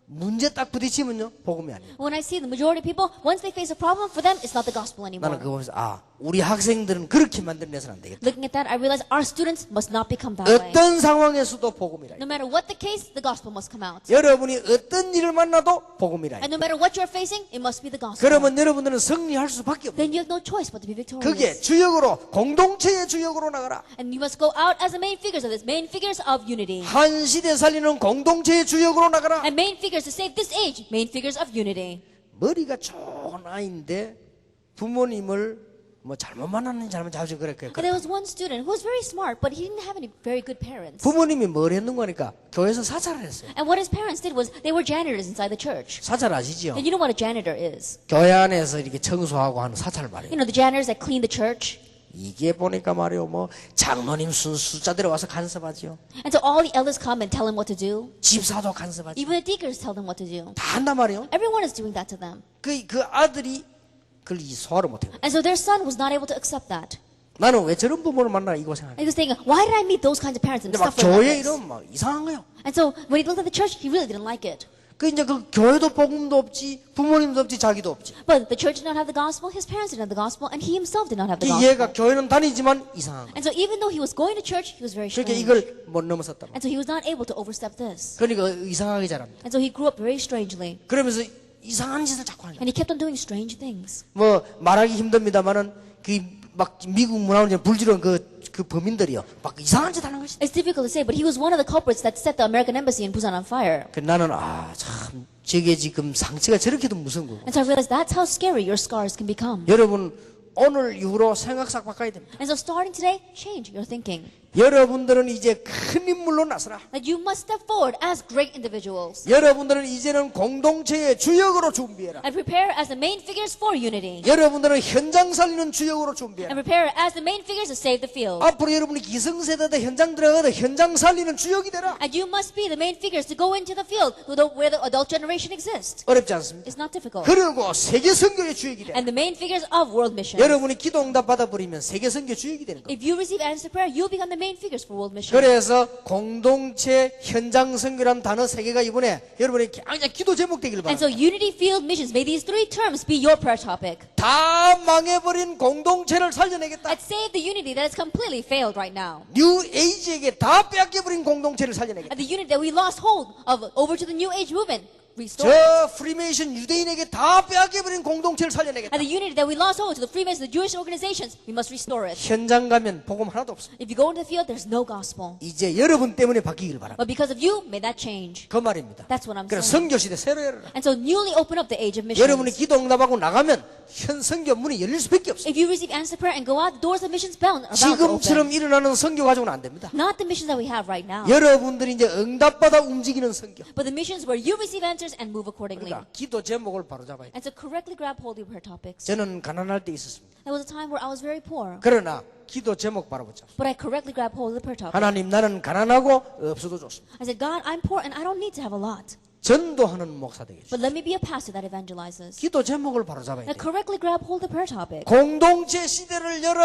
문제 딱 부딪히면요 복음이 아니에요. When I see the majority of people, once they face a problem, for them, it's not the gospel 나는 anymore. 그거 보면서 우리 학생들은 그렇게 만들어내서는 안 되겠다. Looking at that, I realize our students must not become that way. 어떤 상황에서도 복음이라. No matter what the case, the gospel must come out. 여러분이 어떤 일을 만나도 복음이라. And no matter what you're facing, it must be the gospel. 그러면 여러분들은 승리할 수밖에 없어요. Then you have no choice but to be 그게 victorious. 주역으로 공동체의 주역으로 나가라. And you must go out as the main figures of this, main figures of unity. 한 시대 살리는 공동체의 주역으로 나가라. And main figures to save this age, main figures of unity. 머리가 좋은 아이인데 부모님을 뭐 잘못 만났는지 잘못 자주 그랬고요. And there was one student who was very smart, but he didn't have any very good parents. 부모님이 뭘 했는가 하니까 교회에서 사찰을 했어요. And what his parents did was they were janitors inside the church. 사찰 아시죠? And you know what a janitor is? 교회 안에서 이렇게 청소하고 하는 사찰 말이에요. You know, the janitors that clean the church. 이게 보니까 말이요, 뭐 장로님 숫자들이 와서 간섭하지요. And so all the elders come and tell them what to do. 집사도 간섭하지. Even the deacons tell them what to do. 다 한단 말이에요. Everyone is doing that to them. 그 아들이 그걸 소화를 못해요. And so their son was not able to accept that. 나는 왜 저런 부모를 만나 이거 생각해. And he was thinking, why did I meet those kinds of parents and 근데 막 suffer like 교회 this? 이러면 막 이상한 거예요. And so when he looked at the church, he really didn't like it. 그 이제 그 교회도 복음도 없지, 부모님도 없지, 자기도 없지. But the church did not have the gospel, his parents didn't have the gospel, and he himself did not have the 얘가 gospel. 교회는 다니지만 이상한 거예요. And so even though he was going to church, he was very 그러니까 strange. 이걸 못 넘어섰단 말이에요. And so he was not able to overstep this. 그러니까 이상하게 자랍니다. And so he grew up very strangely. 그러면서 이상한 짓을 자꾸 하는 거예요. And he kept on doing strange things. 뭐 말하기 힘듭니다만은 그 막 미국 문화원에 불지른 그 범인들이요. 막 이상한 짓 하는 것이. It's difficult to say, but he was one of the culprits that set the American embassy in Busan on fire. 그 나는 참 저게 지금 상처가 저렇게도 무서운 거고. And so I realized that's how scary your scars can become. 여러분 오늘 이후로 생각싹 바꿔야 됩니다. And so starting today, change your thinking. 여러분들은 이제 큰 인물로 나서라. That you must step forward as great individuals. 여러분들은 이제는 공동체의 주역으로 준비해라. And prepare as the main figures for unity. 여러분들은 현장 살리는 주역으로 And 준비해라. prepare as the main figures to save the field. 앞으로 여러분이 기성세대다 현장 들어가도 현장 살리는 주역이 되라. And you must be the main figures to go into the field where the adult generation exists. 어렵지 않습니다. It's not difficult. 그리고 세계 선교의 주역이 되라. And the main figures of world mission. 여러분이 기도 응답 받아버리면 세계 선교 주역이 되는 거예요. If you receive answer prayer, you become the main figures for world mission. 그래서 공동체 현장 선교라는 단어 세 개가 이번에 여러분의 굉장히 기도 제목 되길 And so 바랍니다. unity field missions, may these three terms be your prayer topic. 다 망해버린 공동체를 살려내겠다. Let's save the unity that has completely failed right now. 뉴 에이지에게 다 빼앗겨버린 공동체를 살려내겠다. And the unity that we lost hold of over to the New Age movement, restore. 저 프리메이션 유대인에게 다 빼앗겨버린 공동체를 살려내겠다. And the unity that we lost hold to the Freemasons, the Jewish organizations, we must restore it. 현장 가면 복음 하나도 없습니다. If you go into the field, there's no gospel. 이제 여러분 때문에 바뀌길 바랍니다. But because of you, may that change. 그 말입니다. That's what I'm 그래서 saying. 선교시대 새로 열어라. And so newly open up the age of 여러분이 missions. 기도 응답하고 나가면 현 선교 문이 열릴 수밖에 없어요. If you receive answer prayer and go out, the doors of missions bound are bound to 지금처럼 open. 일어나는 선교 가지고는 안 됩니다. Not the missions that we have right now, 여러분들이 이제 응답받아 움직이는 선교. but the missions where you receive answers and move accordingly. 그러니까 기도 제목을 바로 잡아야 돼. And to correctly grab hold of your prayer topics. 저는 가난할 때 있었습니다. There was a time where I was very poor, 그러나 기도 제목 바로 붙잡. but I correctly grabbed hold of the prayer topic. 하나님 나는 가난하고 없어도 좋습니다. I said, God, I'm poor and I don't need to have a lot, 전도하는 목사 되게 해주세요. but let me be a pastor that evangelizes. 기도 제목을 바로 잡아야 And 돼. correctly grab hold of the prayer topic. 공동체 시대를 열어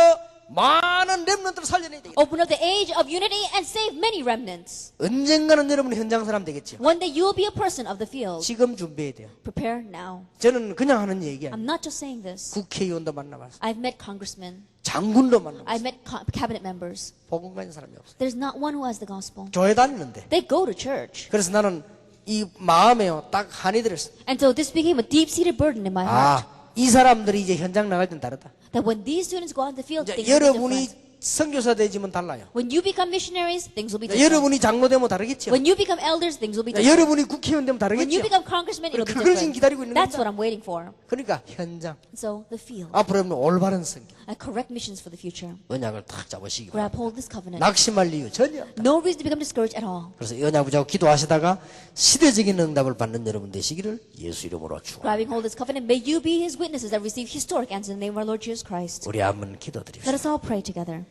많은 렘넌트를 살려내야 되겠다. Open up the age of unity and save many remnants. 언젠가는 여러분이 현장 사람 되겠죠. One day you will be a person of the field. 지금 준비해야 돼요. Prepare now. 저는 그냥 하는 얘기 아니에요. I'm not just saying this. 국회의원도 만나봤어요. I've met congressmen. 장군도 만나봤어요. I've met cabinet members. 복음 가진 사람이 없어요. There's not one who has the gospel. 교회 다니는데. They go to church. 그래서 나는 이 마음에요 딱 한이 들었어요. And so this became a deep-seated burden in my heart. 이 사람들이 이제 현장 나갈 땐 다르다. That when these students go out in the field, 이제 things will be 여러분이 different. 선교사 되지면 달라요. When you become missionaries, things will be different. 여러분이 장로 되면 다르겠죠. When you become elders, things will be different. 여러분이 국회의원 되면 When you 다르겠죠. become congressmen, it'll be 그걸 지금 different. 기다리고 있는 That's 겁니다. what I'm waiting for. 그러니까 현장. So the field. 앞으로 여러분 올바른 선교. And correct missions for the future. 언약을 딱 잡으시기 Grab 바랍니다. hold of this covenant. 낙심할 이유 전혀 없다. No reason to become discouraged at all. 그래서 이 언약 붙잡고 기도하시다가 시대적인 응답을 받는 여러분 되시기를 예수 이름으로 축원합니다. Grabbing hold of this covenant, may you be his witnesses that receive historic answers in the name of our Lord Jesus Christ. 우리 한번 Let 기도드립시다. us all pray together.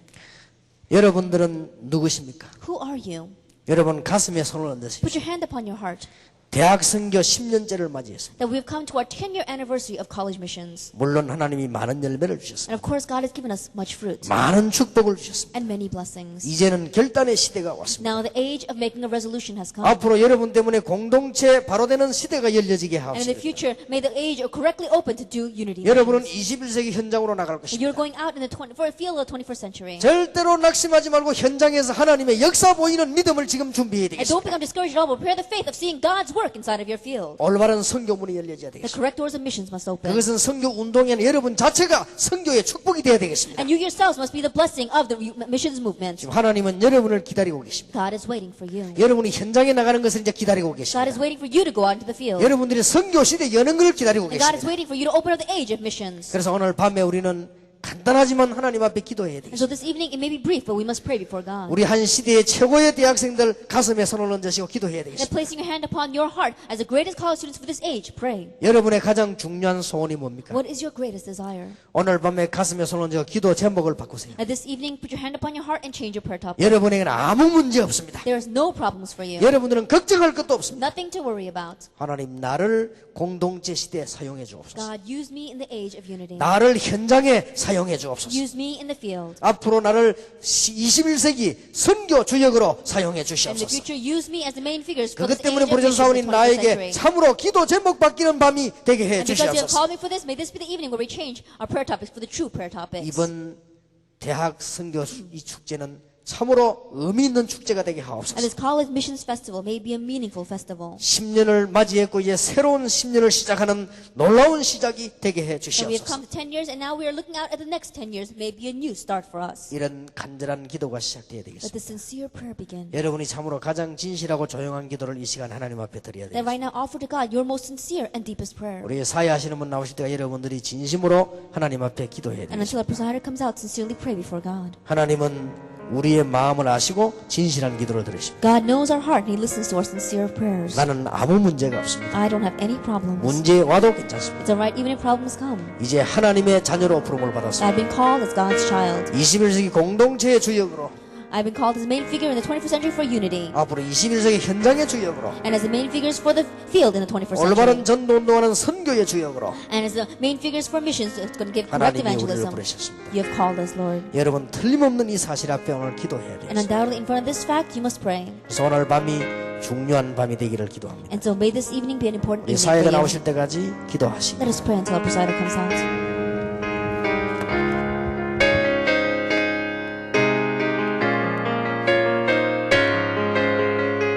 여러분들은 누구십니까? Who are you? 여러분 가슴에 손을 얹으십시오. Put your hand upon your heart. 대학 선교 10년째를 맞이했습니다. That we have come to our 10-year anniversary of college missions. 물론 하나님이 많은 열매를 주셨습니다. And of course, God has given us much fruit 많은 축복을 주셨습니다. and many blessings. 이제는 결단의 시대가 왔습니다. Now the age of making a resolution has come. 앞으로 여러분 때문에 공동체 바로 되는 시대가 열려지게 And in the 하옵소서. future, may the age correctly open to do unity. 여러분은 missions. 21세기 현장으로 나갈 You're 것입니다. going out in the for a field of the 21st century. 절대로 낙심하지 말고 현장에서 하나님의 역사 보이는 믿음을 지금 준비해야 And don't 되겠습니다. become discouraged at all, but prepare the faith of seeing God's work inside of your field. 올바른 선교문이 열려져야 The 되겠습니다. correct doors of missions must open. 그것은 선교 운동에는 여러분 자체가 선교의 축복이 되어야 되겠습니다. And you yourselves must be the blessing of the missions movement. 지금 하나님은 여러분을 기다리고 계십니다. God is waiting for you. 여러분이 현장에 나가는 것을 이제 기다리고 God is 계십니다. waiting for you to go out into the field. 여러분들이 선교 시대 여는 걸 기다리고 And God is 계십니다. waiting for you to open up the age of missions. 그래서 오늘 밤에 우리는 간단하지만 하나님 앞에 기도해야 And so 되겠습니다. this evening, it may be brief, but we must pray before God. 우리 한 시대의 최고의 대학생들 가슴에 손을 얹으시고 기도해야 And 되겠습니다. placing your hand upon your heart as the greatest college students for this age, pray. 여러분의 가장 중요한 소원이 뭡니까? What is your greatest desire? 오늘 밤에 가슴에 손을 얹어 기도 제목을 바꾸세요. And this evening, put your hand upon your heart and change your prayer topic. 여러분에게는 아무 문제 없습니다. There is no problems for you. 여러분들은 걱정할 것도 없습니다. Nothing to worry about. 하나님 나를 공동체 시대에 사용해 주옵소서. God, use me in the age of unity. 나를 현장에 사용해 주옵소서. Use me in the field. 앞으로 나를 21세기 선교 주역으로 사용해 In the 주시옵소서. future, use me as the main figures for this 그것 age 때문에 of 부르짖은 missions for the 사원인 21st 나에게 century. 참으로 기도 제목 바뀌는 밤이 되게 해 And because you have 주시옵소서. called me for this, may this be the evening where we change our prayer topics for the true prayer topics. 이번 대학 선교 이 축제는 참으로 의미 있는 축제가 되게 And 하옵소서. this college missions festival may be a meaningful festival. 10년을 맞이했고 이제 새로운 10년을 시작하는 놀라운 시작이 되게 해 And we have 주시옵소서. come to 10 years, and now we are looking out at the next 10 years. May be a new start for us. 이런 간절한 기도가 시작돼야 Let 되겠습니다. the sincere prayer begin. 여러분이 참으로 가장 진실하고 조용한 기도를 이 시간 하나님 앞에 드려야 That 됩니다. right now offer to God your most sincere and deepest prayer. 우리 사회하시는 분 나오실 때가 여러분들이 진심으로 하나님 앞에 기도해야 And 됩니다. until our presider comes out, sincerely pray before God. 하나님은 우리의 마음을 아시고 진실한 기도를 들으십니다. God knows our heart, and He listens to our sincere prayers. 나는 아무 문제가 없습니다. I don't have any problems. 문제 와도 괜찮습니다. It's alright even if problems come. 이제 하나님의 자녀로 부름을 받았습니다. I've been called as God's child. 21세기 공동체의 주역으로 I've been called as the main figure in the 21st century for unity, 앞으로 21세기 현장의 주역으로, and as the main figures for the field in the 21st century, 올바른 전도 운동하는 선교의 주역으로 and as the main figures for missions that's going to give correct 하나님이 우리를 evangelism. 부르셨습니다. You have called us, Lord. 여러분 틀림없는 이 사실 앞에 오늘 기도해야 And 돼요. undoubtedly in front of this fact, you must pray. 그래서 오늘 밤이 중요한 밤이 되기를 기도합니다. And so may this evening be an important 우리 evening 사회가 for you. 나오실 때까지 기도하시고 Let us pray until our presider comes out.